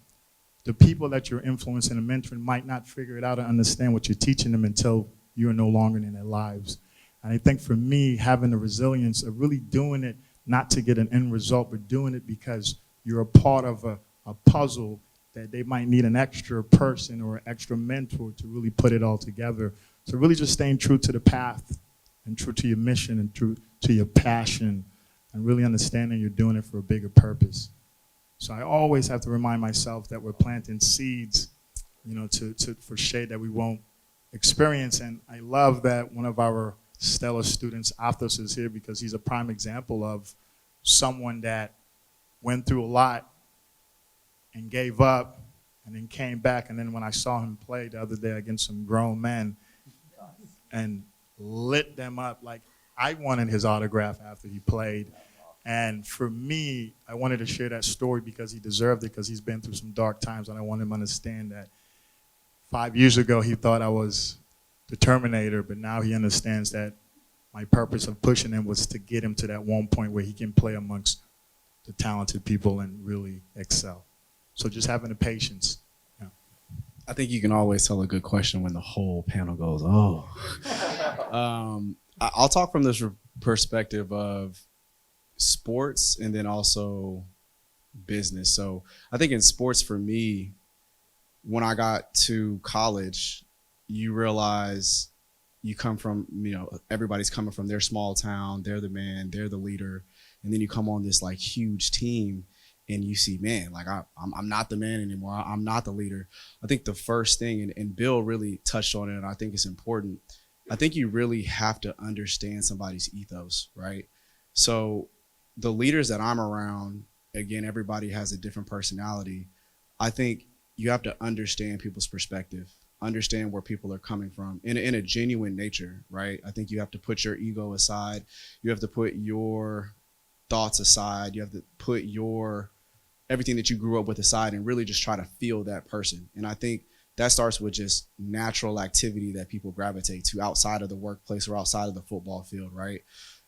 the people that you're influencing and mentoring might not figure it out and understand what you're teaching them until you're no longer in their lives. And I think for me, having the resilience of really doing it, not to get an end result, but doing it because you're a part of a puzzle that they might need an extra person or an extra mentor to really put it all together. So really just staying true to the path and true to your mission and true to your passion, and really understanding you're doing it for a bigger purpose. So I always have to remind myself that we're planting seeds, for shade that we won't experience. And I love that one of our stellar students, Athos, is here because he's a prime example of someone that went through a lot and gave up and then came back. And then when I saw him play the other day against some grown men and lit them up, like I wanted his autograph after he played. And for me, I wanted to share that story because he deserved it, because he's been through some dark times, and I want him to understand that 5 years ago he thought I was the Terminator, but now he understands that my purpose of pushing him was to get him to that one point where he can play amongst the talented people and really excel. So just having the patience. Yeah. I think you can always tell a good question when the whole panel goes, oh. I'll talk from this perspective of sports and then also business. So I think in sports for me, when I got to college, you realize you come from, everybody's coming from their small town, they're the man, they're the leader. And then you come on this like huge team and you see, man, like I'm not the man anymore. I'm not the leader. I think the first thing, and Bill really touched on it, and I think it's important, I think you really have to understand somebody's ethos, right? So the leaders that I'm around, again, everybody has a different personality. I think you have to understand people's perspective, understand where people are coming from in a genuine nature, right? I think you have to put your ego aside. You have to put your thoughts aside. You have to put everything that you grew up with aside and really just try to feel that person. And I think that starts with just natural activity that people gravitate to outside of the workplace or outside of the football field, right?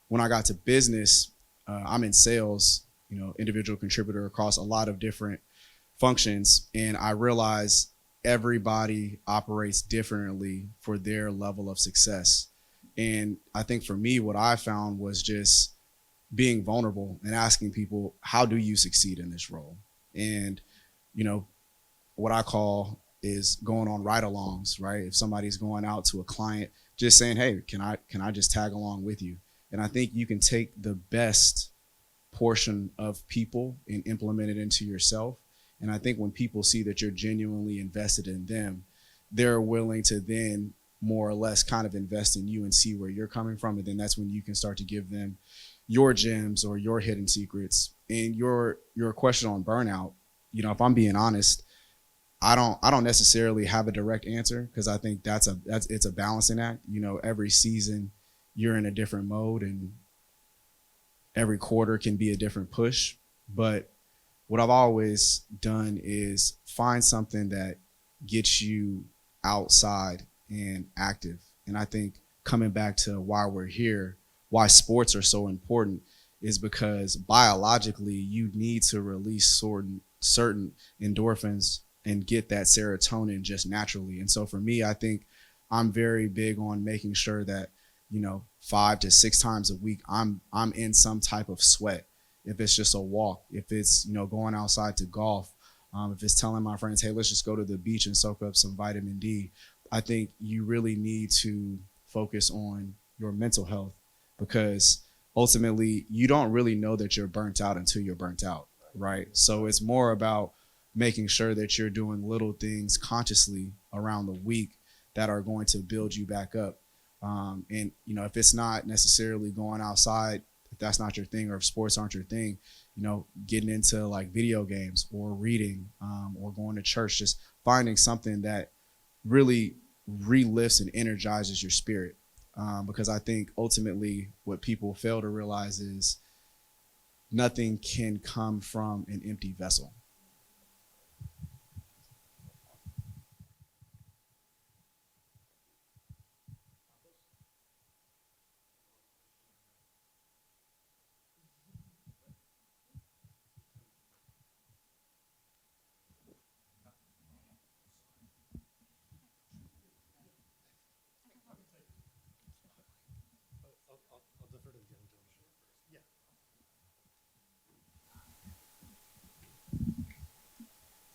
When I got to business, I'm in sales, individual contributor across a lot of different functions. And I realized everybody operates differently for their level of success. And I think for me, what I found was just being vulnerable and asking people, how do you succeed in this role? And, what I call is going on ride-alongs, right? If somebody's going out to a client, just saying, hey, can I just tag along with you? And I think you can take the best portion of people and implement it into yourself. And I think when people see that you're genuinely invested in them, they're willing to then more or less kind of invest in you and see where you're coming from. And then that's when you can start to give them your gems or your hidden secrets. And your question on burnout, if I'm being honest, I don't necessarily have a direct answer, because I think it's a balancing act. Every season you're in a different mode and every quarter can be a different push. But what I've always done is find something that gets you outside and active. And I think coming back to why we're here, why sports are so important, is because biologically you need to release certain endorphins and get that serotonin just naturally. And so for me, I think I'm very big on making sure that 5 to 6 times a week I'm in some type of sweat. If it's just a walk, if it's going outside to golf, if it's telling my friends, hey, let's just go to the beach and soak up some vitamin D. I think you really need to focus on your mental health, because ultimately you don't really know that you're burnt out until you're burnt out, right? So it's more about making sure that you're doing little things consciously around the week that are going to build you back up. And if it's not necessarily going outside, if that's not your thing, or if sports aren't your thing, getting into like video games or reading, or going to church, just finding something that really relifts and energizes your spirit. Because I think ultimately what people fail to realize is nothing can come from an empty vessel.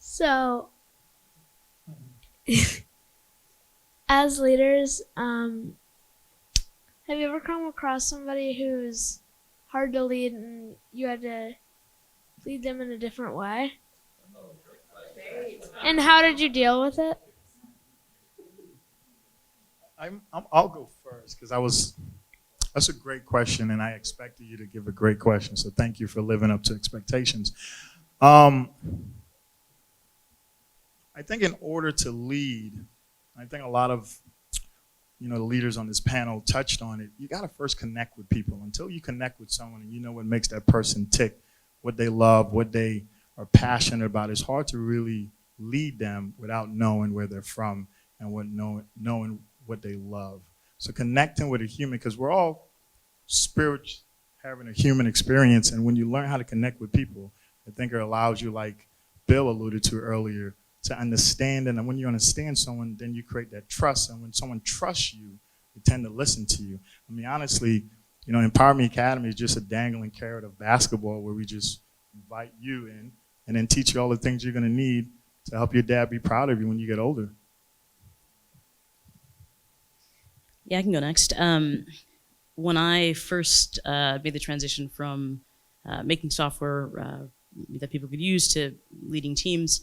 So, as leaders, have you ever come across somebody who's hard to lead and you had to lead them in a different way? And how did you deal with it? I'll go first because that's a great question, and I expected you to give a great question. So thank you for living up to expectations. I think in order to lead, I think a lot of the leaders on this panel touched on it. You got to first connect with people. Until you connect with someone and you know what makes that person tick, what they love, what they are passionate about, it's hard to really lead them without knowing where they're from and knowing what they love. So connecting with a human, because we're all spirits having a human experience, and when you learn how to connect with people, I think it allows you, like Bill alluded to earlier, to understand. And when you understand someone, then you create that trust. And when someone trusts you, they tend to listen to you. I mean, honestly, Empower Me Academy is just a dangling carrot of basketball where we just invite you in and then teach you all the things you're going to need to help your dad be proud of you when you get older. Yeah, I can go next. When I first made the transition from making software that people could use to leading teams,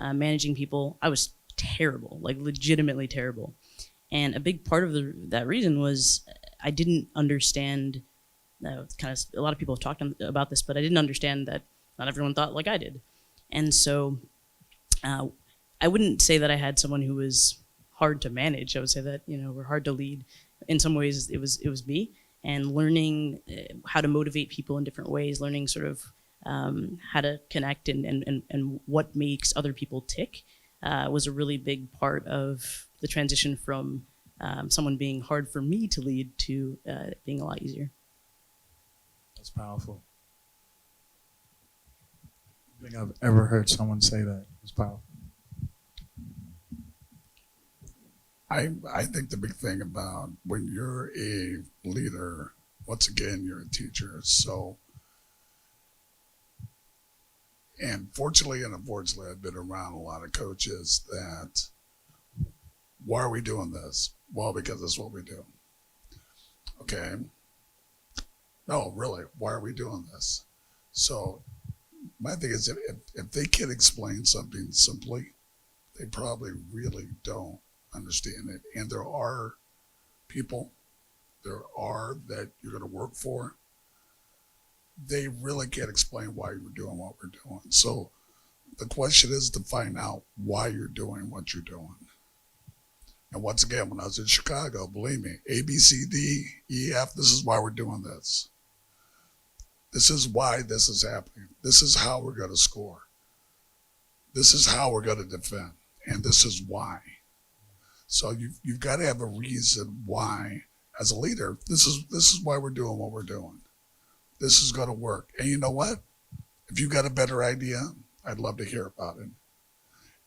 managing people, I was terrible, like legitimately terrible. And a big part of that reason was I didn't understand, a lot of people have talked about this, but I didn't understand that not everyone thought like I did. And so I wouldn't say that I had someone who was hard to manage. I would say that, we're hard to lead. In some ways, it was me. And learning how to motivate people in different ways, learning sort of how to connect and what makes other people tick was a really big part of the transition from someone being hard for me to lead to being a lot easier. That's powerful. I think I've ever heard someone say that. It's powerful. I think the big thing about when you're a leader, once again, you're a teacher. So, and fortunately and unfortunately, I've been around a lot of coaches that, why are we doing this? Well, because it's what we do. Okay. No, really, why are we doing this? So my thing is, if they can explain something simply, they probably really don't understand it. And there are people, that you're going to work for, they really can't explain why we're doing what we're doing. So the question is to find out why you're doing what you're doing. And once again, when I was in Chicago, believe me, A, B, C, D, E, F, this is why we're doing this. This is why this is happening. This is how we're going to score. This is how we're going to defend. And this is why. So you've got to have a reason why, as a leader, this is why we're doing what we're doing. This is going to work. And you know what? If you've got a better idea, I'd love to hear about it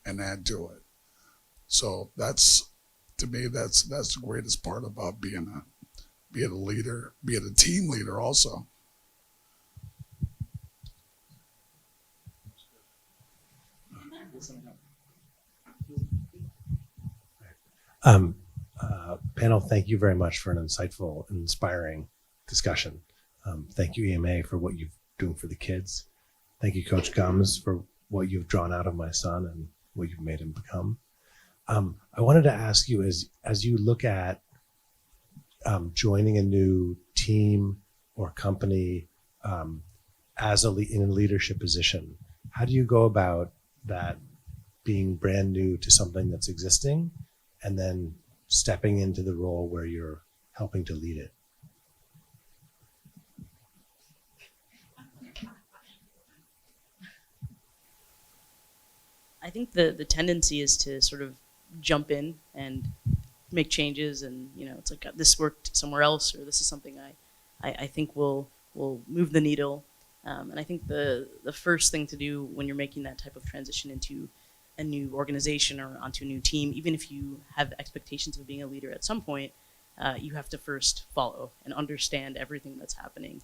and add to it. So to me, that's the greatest part about being a leader, being a team leader also. Panel, thank you very much for an insightful and inspiring discussion. Thank you, EMA, for what you're doing for the kids. Thank you, Coach Gums, for what you've drawn out of my son and what you've made him become. I wanted to ask you, as you look at joining a new team or company in a leadership position, how do you go about that, being brand new to something that's existing and then stepping into the role where you're helping to lead it? I think the tendency is to sort of jump in and make changes, and it's like this worked somewhere else, or this is something I think will move the needle. And I think the first thing to do when you're making that type of transition into a new organization or onto a new team, even if you have expectations of being a leader at some point, you have to first follow and understand everything that's happening,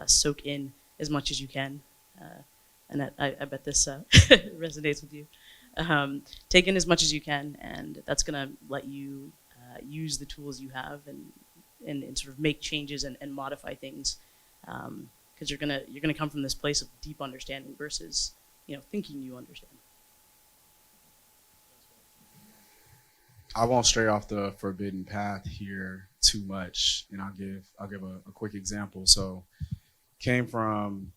soak in as much as you can. And I bet this resonates with you. Take in as much as you can, and that's going to let you use the tools you have and sort of make changes and modify things, because you're gonna come from this place of deep understanding versus thinking you understand. I won't stray off the forbidden path here too much, and I'll give a quick example. So, came from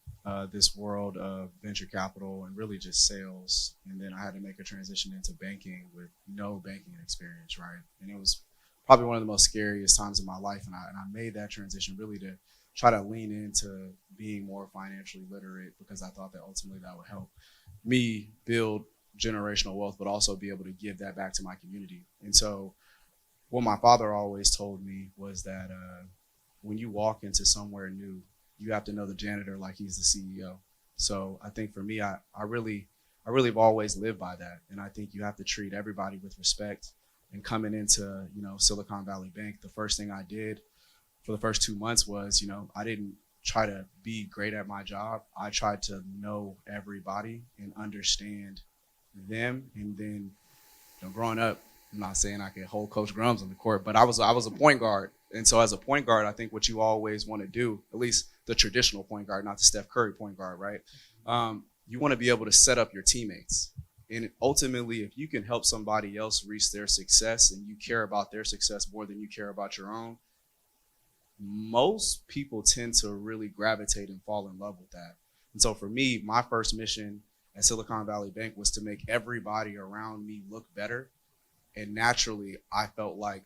this world of venture capital and really just sales, and then I had to make a transition into banking with no banking experience, right? And it was probably one of the most scariest times of my life, and I made that transition really to try to lean into being more financially literate because I thought that ultimately that would help me build generational wealth, but also be able to give that back to my community. And so what my father always told me was that when you walk into somewhere new, you have to know the janitor like he's the CEO. So I think for me, I really have always lived by that. And I think you have to treat everybody with respect. And coming into, Silicon Valley Bank, the first thing I did for the first 2 months was, I didn't try to be great at my job. I tried to know everybody and understand them. And then, growing up, I'm not saying I could hold Coach Grums on the court, but I was a point guard. And so as a point guard, I think what you always want to do, at least the traditional point guard, not the Steph Curry point guard, right? You want to be able to set up your teammates. And ultimately, if you can help somebody else reach their success and you care about their success more than you care about your own, most people tend to really gravitate and fall in love with that. And so for me, my first mission at Silicon Valley Bank was to make everybody around me look better. And naturally, I felt like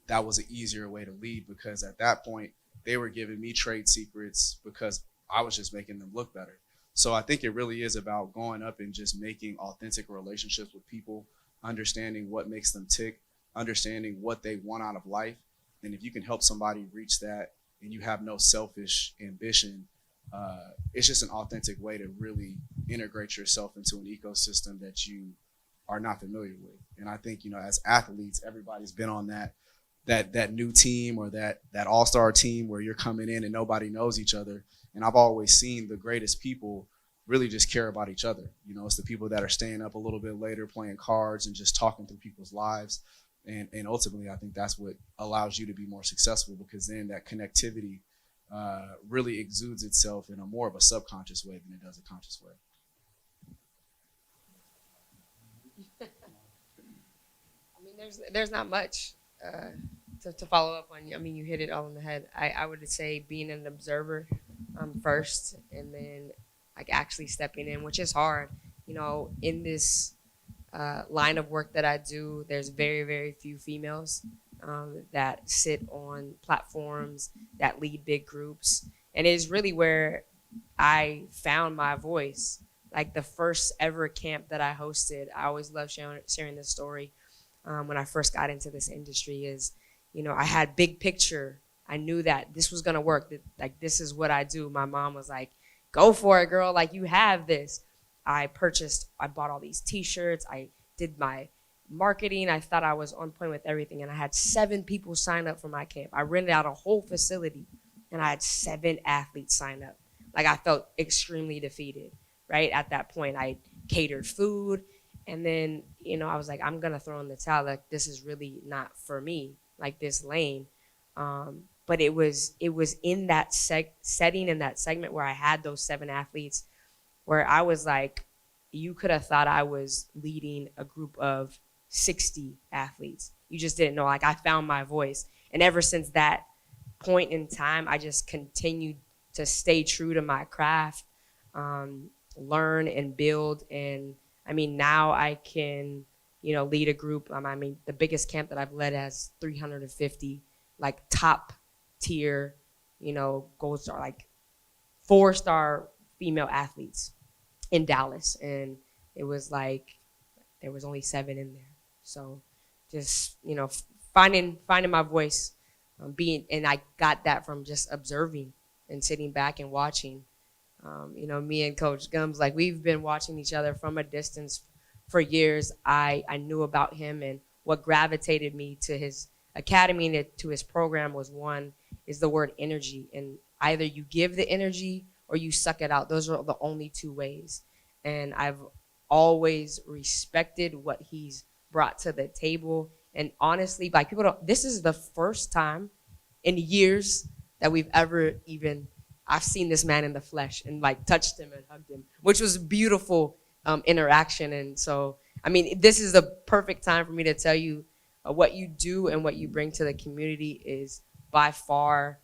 that was an easier way to lead because at that point, they were giving me trade secrets because I was just making them look better. So I think it really is about going up and just making authentic relationships with people, understanding what makes them tick, understanding what they want out of life. And if you can help somebody reach that and you have no selfish ambition, it's just an authentic way to really integrate yourself into an ecosystem that you are not familiar with. And I think, as athletes, everybody's been on that new team or that all-star team where you're coming in and nobody knows each other. And I've always seen the greatest people really just care about each other. It's the people that are staying up a little bit later, playing cards and just talking through people's lives. And ultimately, I think that's what allows you to be more successful because then that connectivity really exudes itself in a more of a subconscious way than it does a conscious way. I mean, there's not much to follow up on. I mean, you hit it all on the head. I would say being an observer first, and then like actually stepping in, which is hard. In this line of work that I do, there's very, very few females that sit on platforms that lead big groups, and it is really where I found my voice. Like the first ever camp that I hosted, I always love sharing this story. When I first got into this industry is, I had big picture. I knew that this was gonna work. That like this is what I do. My mom was like, "Go for it, girl! Like you have this." I bought all these T-shirts. I did my marketing. I thought I was on point with everything, and I had 7 people sign up for my camp. I rented out a whole facility, and I had 7 athletes sign up. Like I felt extremely defeated. Right at that point, I catered food, and then I was like, I'm gonna throw in the towel. Like this is really not for me. Like this lane. But it was in that setting in that segment where I had those 7 athletes where I was like, you could have thought I was leading a group of 60 athletes. You just didn't know. Like I found my voice. And ever since that point in time, I just continued to stay true to my craft, learn and build. And I mean, now I can, lead a group. I mean, the biggest camp that I've led has 350 like top tier, gold star, like 4-star female athletes in Dallas. And it was like, there was only 7 in there. So just, finding my voice, and I got that from just observing and sitting back and watching. Me and Coach Gums, like we've been watching each other from a distance for years. I knew about him, and what gravitated me to his academy and to his program was is the word energy. And either you give the energy or you suck it out. Those are the only 2 ways. And I've always respected what he's brought to the table. And honestly, like this is the first time in years that we've ever I've seen this man in the flesh and like touched him and hugged him, which was beautiful interaction. And so, I mean, this is the perfect time for me to tell you, what you do and what you bring to the community is by far,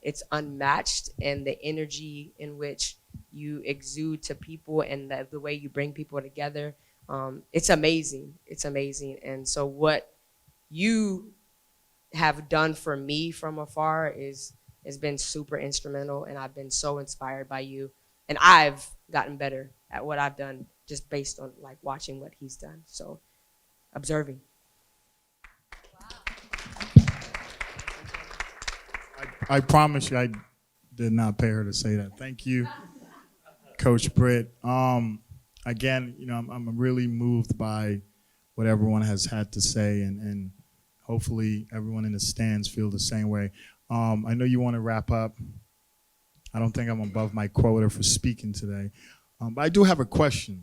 it's unmatched, and the energy in which you exude to people and the way you bring people together, it's amazing. It's amazing. And so what you have done for me from afar has been super instrumental, and I've been so inspired by you. And I've gotten better at what I've done just based on like watching what he's done. So observing. I promise you, I did not pay her to say that. Thank you, Coach Britt. Again, you know, I'm really moved by what everyone has had to say, and hopefully everyone in the stands feel the same way. I know you want to wrap up. I don't think I'm above my quota for speaking today, but I do have a question.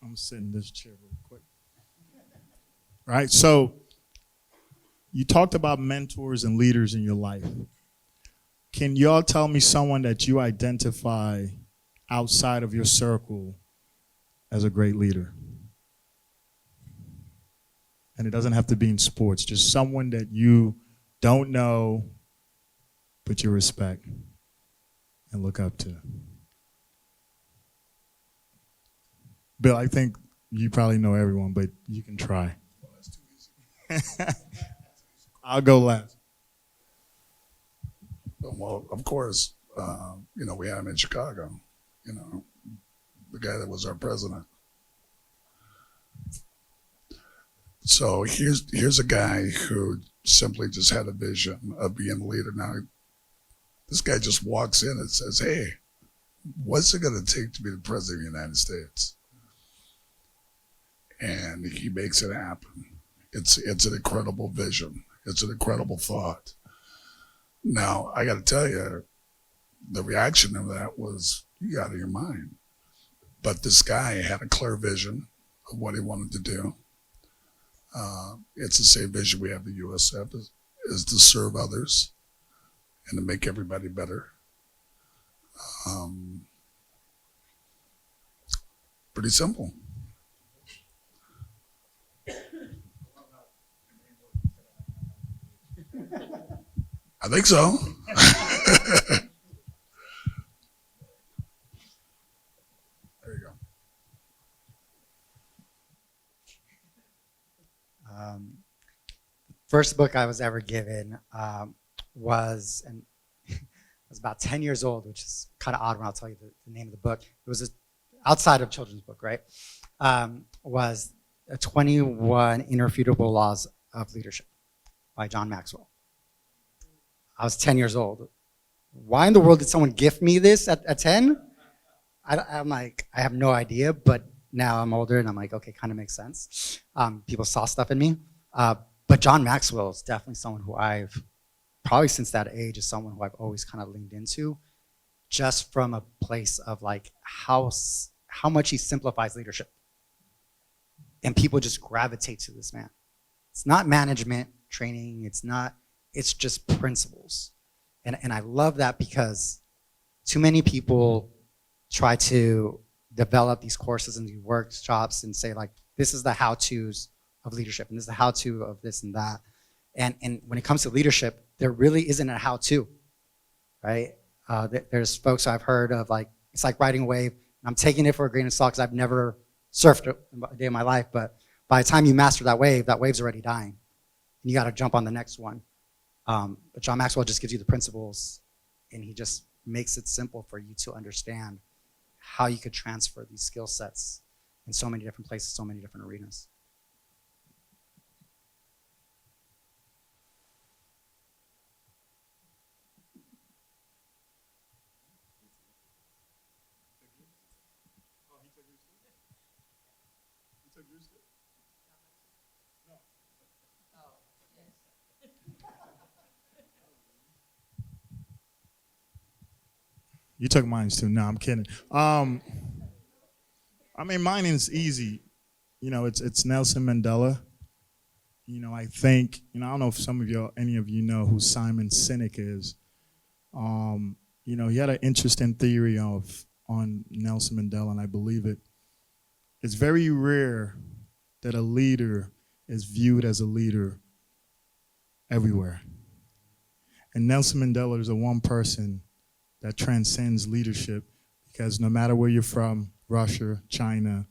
I'm sitting in this chair real quick. All right, so you talked about mentors and leaders in your life. Can y'all tell me someone that you identify outside of your circle as a great leader? And it doesn't have to be in sports, just someone that you don't know, but you respect and look up to. Bill, I think you probably know everyone, but you can try. Well, that's too easy. I'll go last. Well, of course, you know, we had him in Chicago, you know, the guy that was our president. So here's a guy who simply just had a vision of being a leader. Now, this guy just walks in and says, hey, what's it going to take to be the president of the United States? And he makes it happen. It's an incredible vision. It's an incredible thought. Now, I got to tell you, the reaction of that was, you out of your mind. But this guy had a clear vision of what he wanted to do. It's the same vision we have at USF, is to serve others and to make everybody better. Pretty simple. I think so. There you go. First book I was ever given was, and I was about 10 years old, which is kind of odd when I'll tell you the name of the book. It was outside of children's book, right? Was 21 Irrefutable Laws of Leadership by John Maxwell. I was 10 years old. Why in the world did someone gift me this at 10? I'm like, I have no idea, but now I'm older and I'm like, okay, kind of makes sense. People saw stuff in me. But John Maxwell is definitely someone who I've, probably since that age, is someone who I've always kind of leaned into, just from a place of like how much he simplifies leadership. And people just gravitate to this man. It's not management training, it's just principles. And I love that because too many people try to develop these courses and these workshops and say like, this is the how-tos of leadership and this is the how-to of this and that. And when it comes to leadership, there really isn't a how-to, right? There's folks I've heard of like, it's like riding a wave. And I'm taking it for a grain of salt because I've never surfed a day in my life, but by the time you master that wave's already dying. And you gotta jump on the next one. But John Maxwell just gives you the principles and he just makes it simple for you to understand how you could transfer these skill sets in so many different places, so many different arenas. You took mine too. No, I'm kidding. I mean, mine is easy. You know, it's Nelson Mandela. You know, I think, you know, I don't know if any of you know who Simon Sinek is. You know, he had an interesting theory on Nelson Mandela, and I believe it. It's very rare that a leader is viewed as a leader everywhere. And Nelson Mandela is the one person that transcends leadership, because no matter where you're from, Russia, China,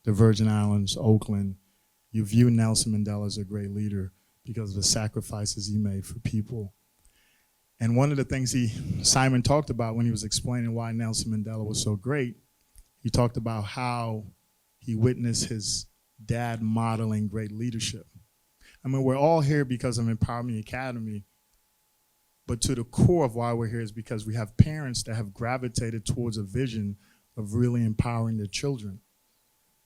the Virgin Islands, Oakland, you view Nelson Mandela as a great leader because of the sacrifices he made for people. And one of the things Simon talked about when he was explaining why Nelson Mandela was so great, he talked about how he witnessed his dad modeling great leadership. I mean, we're all here because of Empower Me Academy, but to the core of why we're here is because we have parents that have gravitated towards a vision of really empowering their children.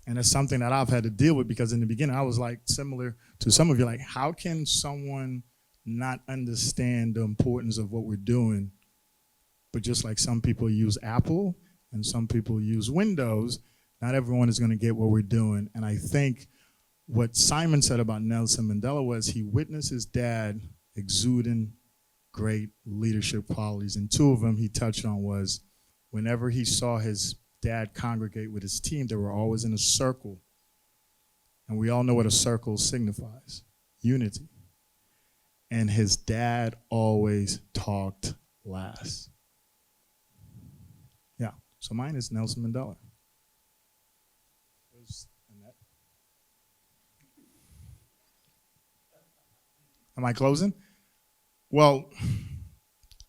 And it's something that I've had to deal with, because in the beginning I was like, similar to some of you, like, how can someone not understand the importance of what we're doing? But just like some people use Apple and some people use Windows, not everyone is going to get what we're doing. And I think what Simon said about Nelson Mandela was he witnessed his dad exuding great leadership qualities. And two of them he touched on was whenever he saw his dad congregate with his team, they were always in a circle. And we all know what a circle signifies: unity. And his dad always talked last. Yeah, so mine is Nelson Mandela. Am I closing? Well,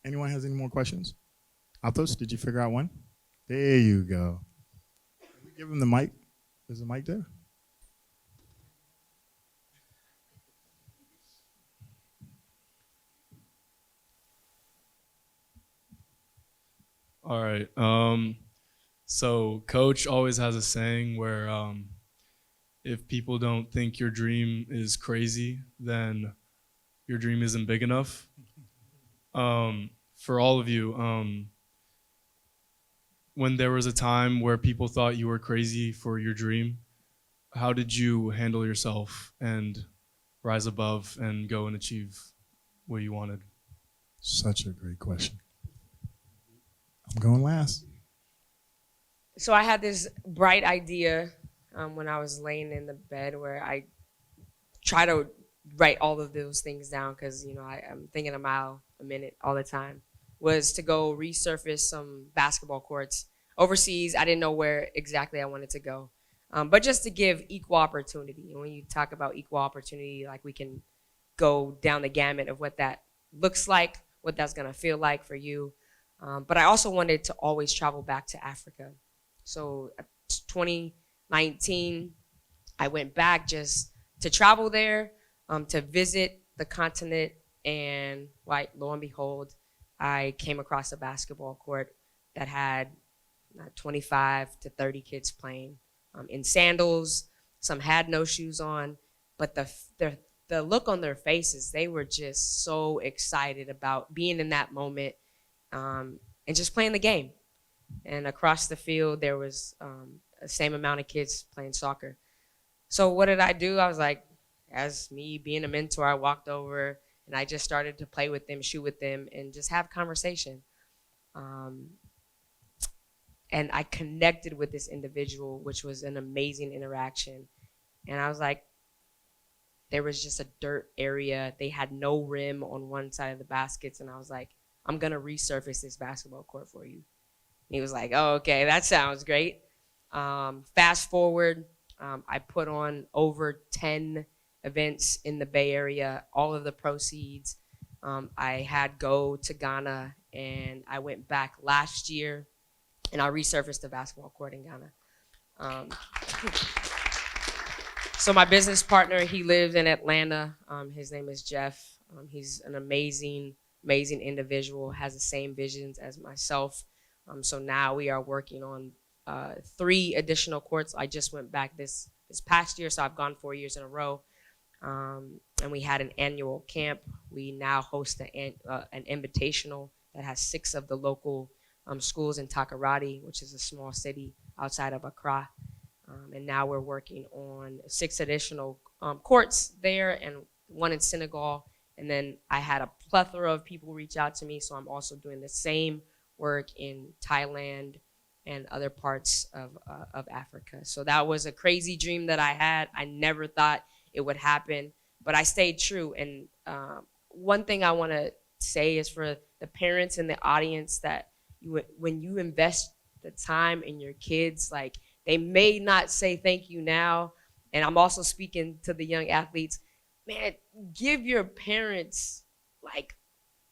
anyone has any more questions? Athos, did you figure out one? There you go. Can we give him the mic? Is the mic there? All right. So Coach always has a saying where if people don't think your dream is crazy, then your dream isn't big enough. For all of you, when there was a time where people thought you were crazy for your dream, how did you handle yourself and rise above and go and achieve what you wanted? Such a great question. I'm going last. So I had this bright idea when I was laying in the bed, where I try to write all of those things down, because I'm thinking a mile a minute all the time, was to go resurface some basketball courts overseas. I didn't know where exactly I wanted to go, but just to give equal opportunity. And when you talk about equal opportunity, like, we can go down the gamut of what that looks like, what that's going to feel like for you. But I also wanted to always travel back to Africa. So 2019, I went back just to travel there, to visit the continent, and lo and behold, I came across a basketball court that had 25 to 30 kids playing in sandals. Some had no shoes on, but the look on their faces, they were just so excited about being in that moment, and just playing the game. And across the field, there was the same amount of kids playing soccer. So what did I do? I was like, as me being a mentor, I walked over and I just started to play with them, shoot with them, and just have conversation. And I connected with this individual, which was an amazing interaction. And I was like, there was just a dirt area. They had no rim on one side of the baskets. And I was like, I'm going to resurface this basketball court for you. And he was like, oh, okay, that sounds great. Fast forward, I put on over 10 events in the Bay Area, all of the proceeds. I had go to Ghana, and I went back last year, and I resurfaced the basketball court in Ghana. So my business partner, he lives in Atlanta. His name is Jeff. He's an amazing individual, has the same visions as myself. So now we are working on 3 additional courts. I just went back this past year, so I've gone 4 years in a row. And we had an annual camp. We now host an invitational that has 6 of the local schools in Takoradi, which is a small city outside of Accra. And now we're working on 6 additional courts there, and 1 in Senegal. And then I had a plethora of people reach out to me, so I'm also doing the same work in Thailand and other parts of Africa. So that was a crazy dream that I had. I never thought it would happen. But I stayed true. And one thing I want to say is for the parents in the audience that when you invest the time in your kids, like, they may not say thank you now. And I'm also speaking to the young athletes, man, give your parents like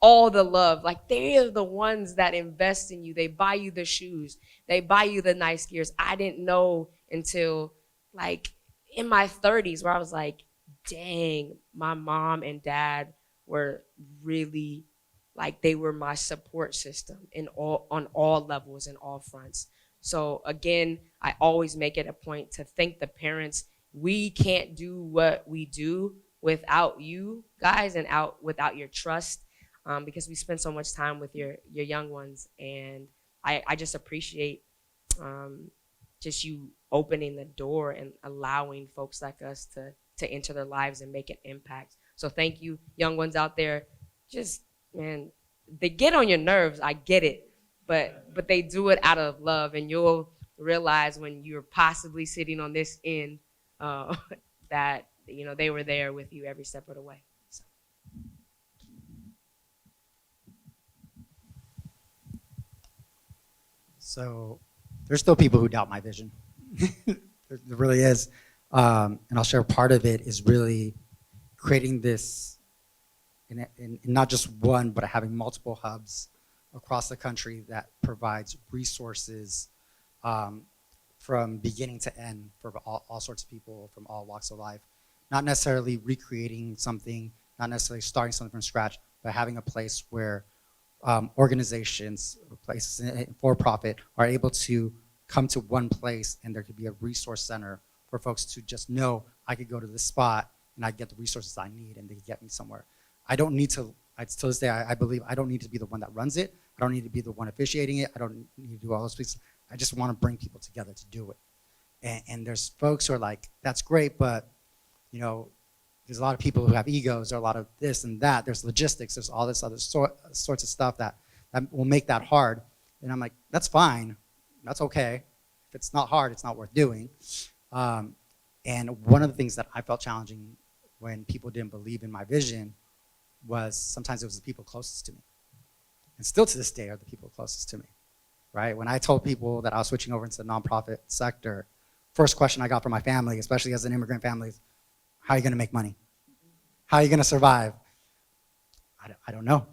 all the love. Like, they are the ones that invest in you. They buy you the shoes. They buy you the nice gears. I didn't know until like in my 30s where I was like, dang, my mom and dad were really like, they were my support system on all levels and all fronts. So again, I always make it a point to thank the parents. We can't do what we do without you guys and without your trust, because we spend so much time with your young ones. And I just appreciate just you opening the door and allowing folks like us to enter their lives and make an impact. So thank you, young ones out there. Just, man, they get on your nerves, I get it, but they do it out of love, and you'll realize when you're possibly sitting on this end that, you know, they were there with you every step of the way. So there's still people who doubt my vision. There really is. And I'll share part of it is really creating this, in not just one, but having multiple hubs across the country that provides resources from beginning to end for all sorts of people from all walks of life. Not necessarily recreating something, not necessarily starting something from scratch, but having a place where organizations, places for profit are able to come to one place, and there could be a resource center for folks to just know I could go to this spot and I get the resources I need, and they can get me somewhere. I don't need to, to this day, I believe I don't need to be the one that runs it. I don't need to be the one officiating it. I don't need to do all those things. I just want to bring people together to do it. And there's folks who are like, that's great, but you know, there's a lot of people who have egos. There are a lot of this and that. There's logistics. There's all this other sorts of stuff that will make that hard. And I'm like, that's fine. That's okay. If it's not hard, it's not worth doing. And one of the things that I felt challenging when people didn't believe in my vision was sometimes it was the people closest to me. And still to this day are the people closest to me, right? When I told people that I was switching over into the nonprofit sector, first question I got from my family, especially as an immigrant family, is, how are you gonna make money? How are you gonna survive? I don't know.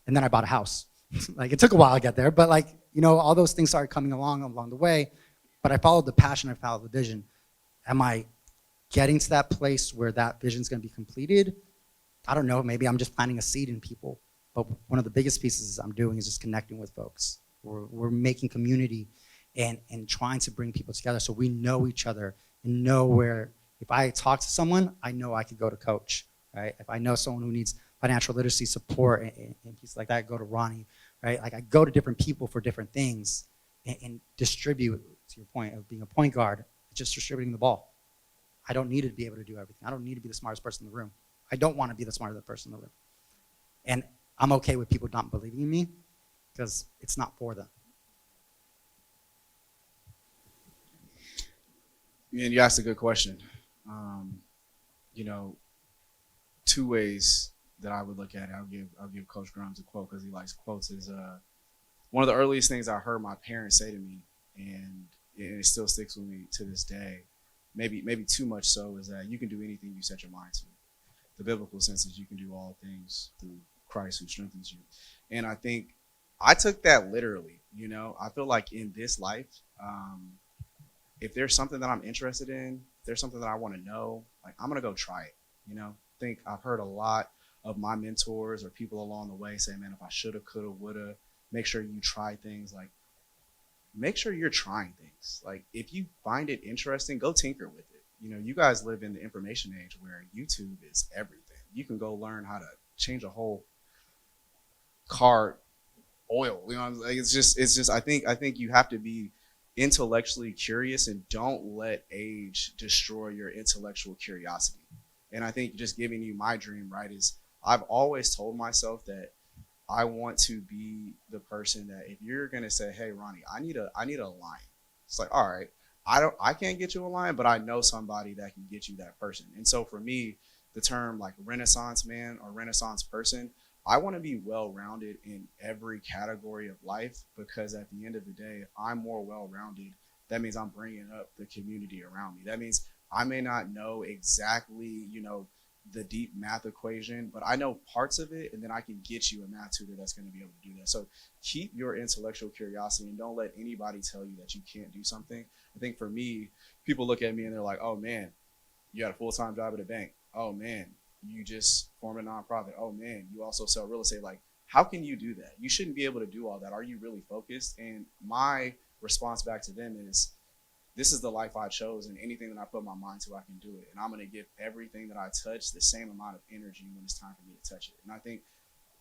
And then I bought a house. Like, it took a while to get there, but like, you know, all those things started coming along the way, but I followed the passion, I followed the vision. Am I getting to that place where that vision's gonna be completed? I don't know, maybe I'm just planting a seed in people. But one of the biggest pieces I'm doing is just connecting with folks. We're making community and trying to bring people together so we know each other and know where, if I talk to someone, I know I could go to Coach, right? If I know someone who needs financial literacy support and pieces like that, go to Ronnie, right? Like, I go to different people for different things and distribute, to your point of being a point guard, just distributing the ball. I don't need to be able to do everything. I don't need to be the smartest person in the room. I don't want to be the smartest person in the room. And I'm okay with people not believing in me because it's not for them. And you asked a good question. You know, two ways that I would look at it. I'll give Coach Grums a quote because he likes quotes. Is one of the earliest things I heard my parents say to me, and it still sticks with me to this day. Maybe too much so, is that you can do anything you set your mind to. The biblical sense is you can do all things through Christ who strengthens you. And I think I took that literally. You know, I feel like in this life, if there's something that I'm interested in, if there's something that I want to know, like, I'm gonna go try it. You know, I think I've heard a lot of my mentors or people along the way say, man, if I shoulda, coulda, woulda, make sure you try things. Like, make sure you're trying things. Like, if you find it interesting, go tinker with it. You know, you guys live in the information age where YouTube is everything. You can go learn how to change a whole car oil. You know, like, it's just. I think you have to be intellectually curious, and don't let age destroy your intellectual curiosity. And I think just giving you my dream, right, is I've always told myself that I want to be the person that if you're gonna say, hey, Ronnie, I need a line. It's like, all right, I can't get you a lion, but I know somebody that can get you that person. And so for me, the term like Renaissance man or Renaissance person, I want to be well-rounded in every category of life, because at the end of the day, I'm more well-rounded. That means I'm bringing up the community around me. That means I may not know exactly, the deep math equation, but I know parts of it, and then I can get you a math tutor that's going to be able to do that. So keep your intellectual curiosity and don't let anybody tell you that you can't do something. I think for me, people look at me and they're like, oh man, you got a full-time job at a bank. Oh man, you just form a nonprofit. Oh man, you also sell real estate. Like, how can you do that? You shouldn't be able to do all that. Are you really focused? And my response back to them is, this is the life I chose, and anything that I put my mind to, I can do it. And I'm going to give everything that I touch the same amount of energy when it's time for me to touch it. And I think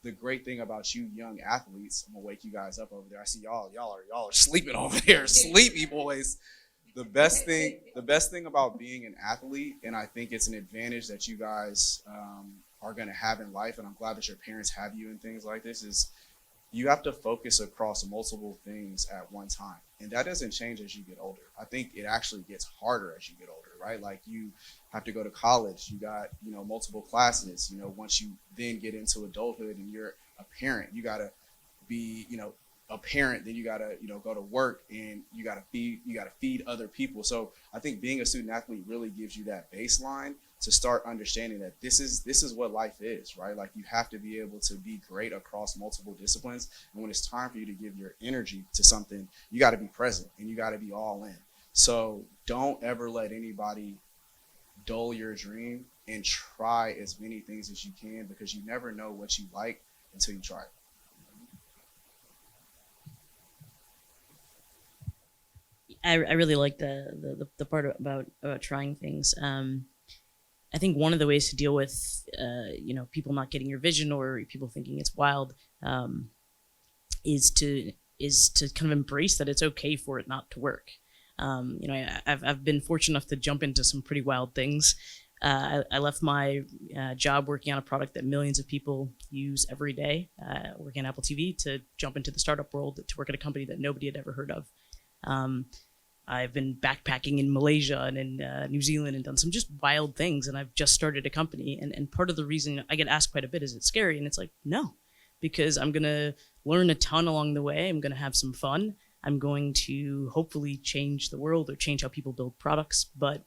the great thing about you young athletes, I'm going to wake you guys up over there. I see y'all are sleeping over there, sleepy boys. The best thing about being an athlete, and I think it's an advantage that you guys are going to have in life, and I'm glad that your parents have you in things like this, is you have to focus across multiple things at one time. And that doesn't change as you get older. I think it actually gets harder as you get older, right? Like, you have to go to college, you got, multiple classes, once you then get into adulthood and you're a parent, you got to be, a parent, then you got to, go to work, and you got to feed other people. So I think being a student athlete really gives you that baseline to start understanding that this is what life is, right? Like, you have to be able to be great across multiple disciplines. And when it's time for you to give your energy to something, you got to be present and you got to be all in. So don't ever let anybody dull your dream, and try as many things as you can, because you never know what you like until you try it. I really like the part about trying things. I think one of the ways to deal with people not getting your vision, or people thinking it's wild, is to kind of embrace that it's okay for it not to work. I've been fortunate enough to jump into some pretty wild things. I left my job working on a product that millions of people use every day, working on Apple TV, to jump into the startup world, to work at a company that nobody had ever heard of. I've been backpacking in Malaysia and in New Zealand and done some just wild things, and I've just started a company. And part of the reason I get asked quite a bit, is it scary? And it's like, no, because I'm going to learn a ton along the way. I'm going to have some fun. I'm going to hopefully change the world, or change how people build products. But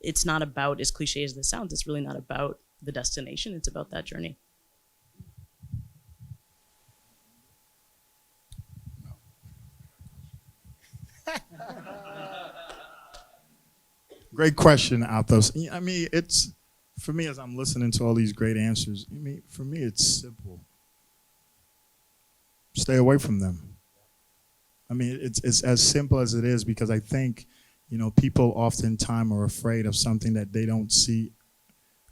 it's not about, as cliche as this sounds, it's really not about the destination. It's about that journey. Great question, Athos. I mean, it's, for me, as I'm listening to all these great answers, for me, it's simple. Stay away from them. I mean, it's as simple as it is, because I think, people oftentimes are afraid of something that they don't see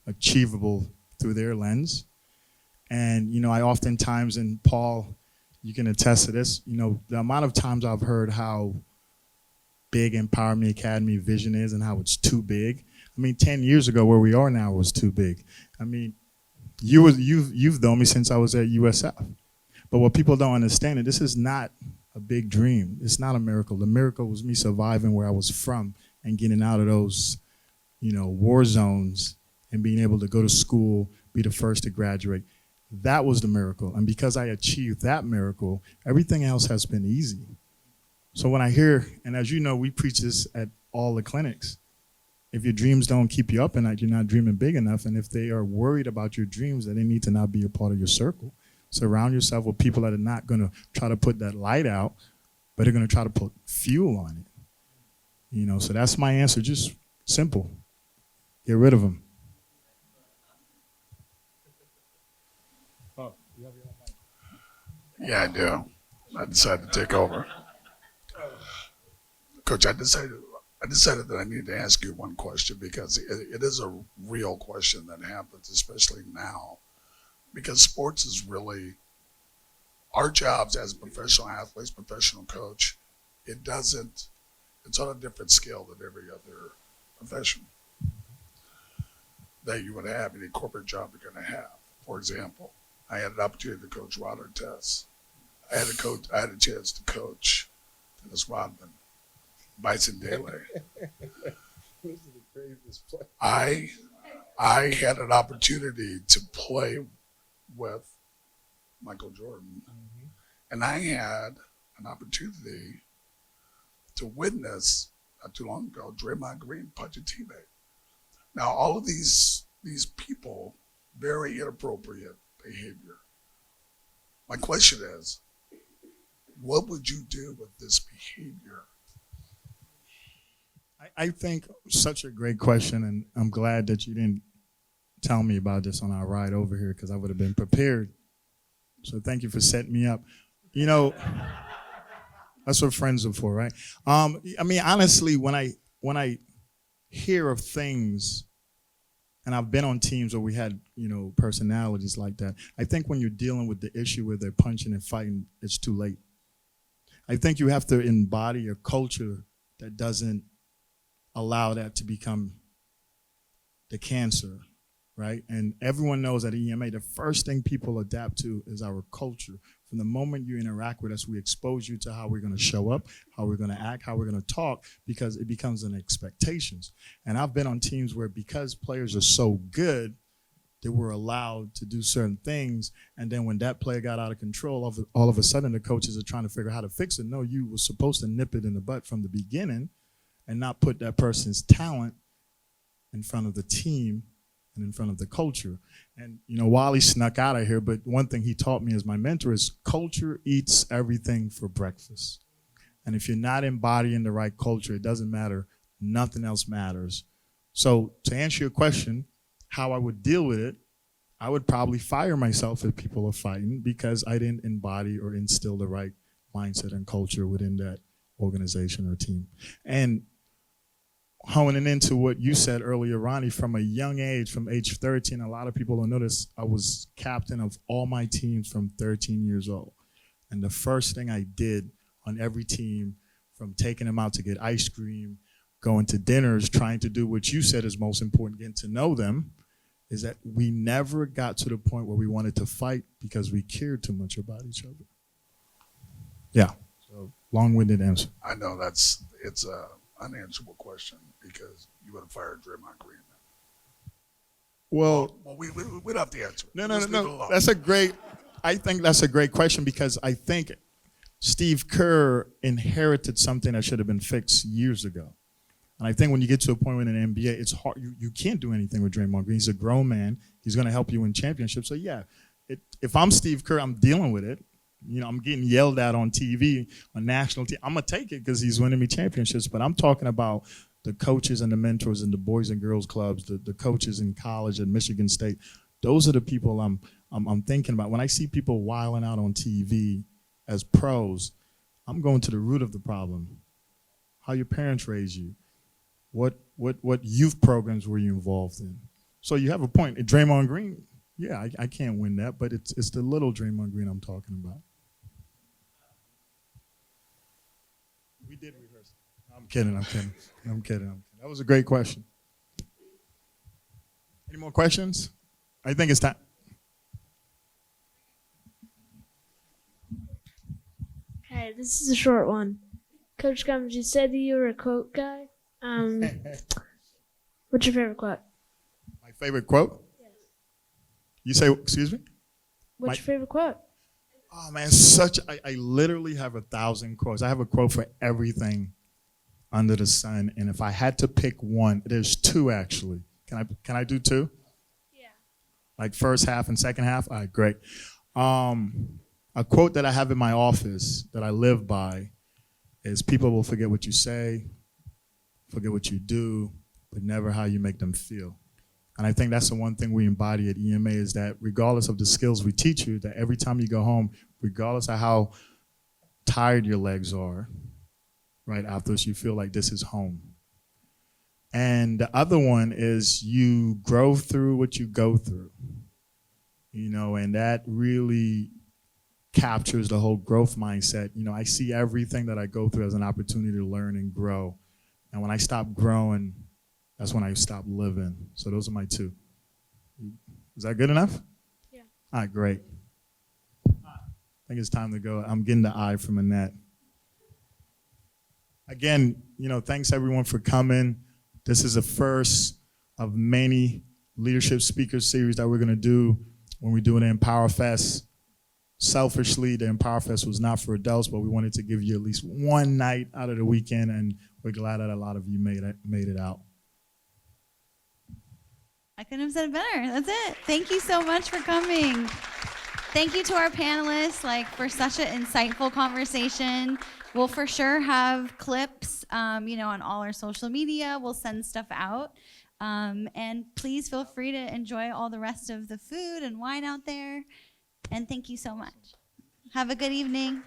achievable through their lens. And, I oftentimes, and Paul, you can attest to this, the amount of times I've heard how big Empower Me Academy vision is, and how it's too big. 10 years ago, where we are now was too big. You've known me since I was at USF. But what people don't understand is this is not a big dream. It's not a miracle. The miracle was me surviving where I was from and getting out of those, war zones, and being able to go to school, be the first to graduate. That was the miracle. And because I achieved that miracle, everything else has been easy. So when I hear, and as you know, we preach this at all the clinics, if your dreams don't keep you up at night, you're not dreaming big enough. And if they are worried about your dreams, then they need to not be a part of your circle. Surround yourself with people that are not going to try to put that light out, but are going to try to put fuel on it. So that's my answer. Just simple. Get rid of them. Yeah, I do. I decided to take over. Coach, I decided that I need to ask you one question, because it is a real question that happens, especially now, because sports is really our jobs as professional athletes, professional coach. It's on a different scale than every other profession that you would have, any corporate job you're going to have. For example, I had an opportunity to coach Rod Artest. I had a chance to coach Dennis Rodman. Bison Dele. I had an opportunity to play with Michael Jordan, and I had an opportunity to witness not too long ago Draymond Green punch a teammate. Now, all of these people, very inappropriate behavior. My question is, what would you do with this behavior? I think such a great question, and I'm glad that you didn't tell me about this on our ride over here because I would have been prepared. So thank you for setting me up. You know, that's what friends are for, right? I mean, honestly, when I hear of things, and I've been on teams where we had, personalities like that, I think when you're dealing with the issue where they're punching and fighting, it's too late. I think you have to embody a culture that doesn't allow that to become the cancer, right? And everyone knows at EMA, the first thing people adapt to is our culture. From the moment you interact with us, we expose you to how we're going to show up, how we're going to act, how we're going to talk, because it becomes an expectations. And I've been on teams where because players are so good, they were allowed to do certain things. And then when that player got out of control, all of a sudden the coaches are trying to figure out how to fix it. No, you were supposed to nip it in the butt from the beginning and not put that person's talent in front of the team and in front of the culture. And, Wally snuck out of here, but one thing he taught me as my mentor is culture eats everything for breakfast. And if you're not embodying the right culture, it doesn't matter. Nothing else matters. So to answer your question, how I would deal with it, I would probably fire myself if people are fighting because I didn't embody or instill the right mindset and culture within that organization or team. And honing into what you said earlier, Ronnie, from a young age, from age 13, a lot of people don't notice I was captain of all my teams from 13 years old. And the first thing I did on every team, from taking them out to get ice cream, going to dinners, trying to do what you said is most important, getting to know them, is that we never got to the point where we wanted to fight because we cared too much about each other. Yeah, so long-winded answer. I know it's a unanswerable question because you would have fired Draymond Green. Well, we don't have to answer. No. I think that's a great question because I think Steve Kerr inherited something that should have been fixed years ago. And I think when you get to a point in an NBA, it's hard. You can't do anything with Draymond Green. He's a grown man. He's going to help you win championships. So yeah, if I'm Steve Kerr, I'm dealing with it. I'm getting yelled at on TV, on national TV. I'm going to take it because he's winning me championships. But I'm talking about the coaches and the mentors and the boys and girls clubs, the coaches in college at Michigan State. Those are the people I'm thinking about. When I see people wilding out on TV as pros, I'm going to the root of the problem. How your parents raised you. What youth programs were you involved in? So you have a point. Draymond Green, yeah, I can't win that, but it's the little Draymond Green I'm talking about. We did rehearse. I'm kidding. That was a great question. Any more questions? I think it's time. Okay, this is a short one. Coach Gumbs, you said you were a quote guy. What's your favorite quote? My favorite quote? Yes. You say, excuse me? What's your favorite quote? Oh man, I literally have 1,000 quotes. I have a quote for everything under the sun. And if I had to pick one, there's two actually. Can I do two? Yeah. Like first half and second half? All right, great. A quote that I have in my office that I live by is people will forget what you say, forget what you do, but never how you make them feel. And I think that's the one thing we embody at EMA is that regardless of the skills we teach you, that every time you go home, regardless of how tired your legs are, right afterwards, you feel like this is home. And the other one is you grow through what you go through, and that really captures the whole growth mindset. I see everything that I go through as an opportunity to learn and grow. And when I stop growing, that's when I stop living. So those are my two. Is that good enough? Yeah. All right, great. I think it's time to go. I'm getting the eye from Annette. Again, thanks everyone for coming. This is the first of many leadership speaker series that we're going to do when we do an Empower Fest. Selfishly, the Empower Fest was not for adults, but we wanted to give you at least one night out of the weekend, and we're glad that a lot of you made it out. I couldn't have said it better. That's it. Thank you so much for coming. Thank you to our panelists, for such an insightful conversation. We'll for sure have clips, on all our social media. We'll send stuff out. And please feel free to enjoy all the rest of the food and wine out there. And thank you so much. Have a good evening.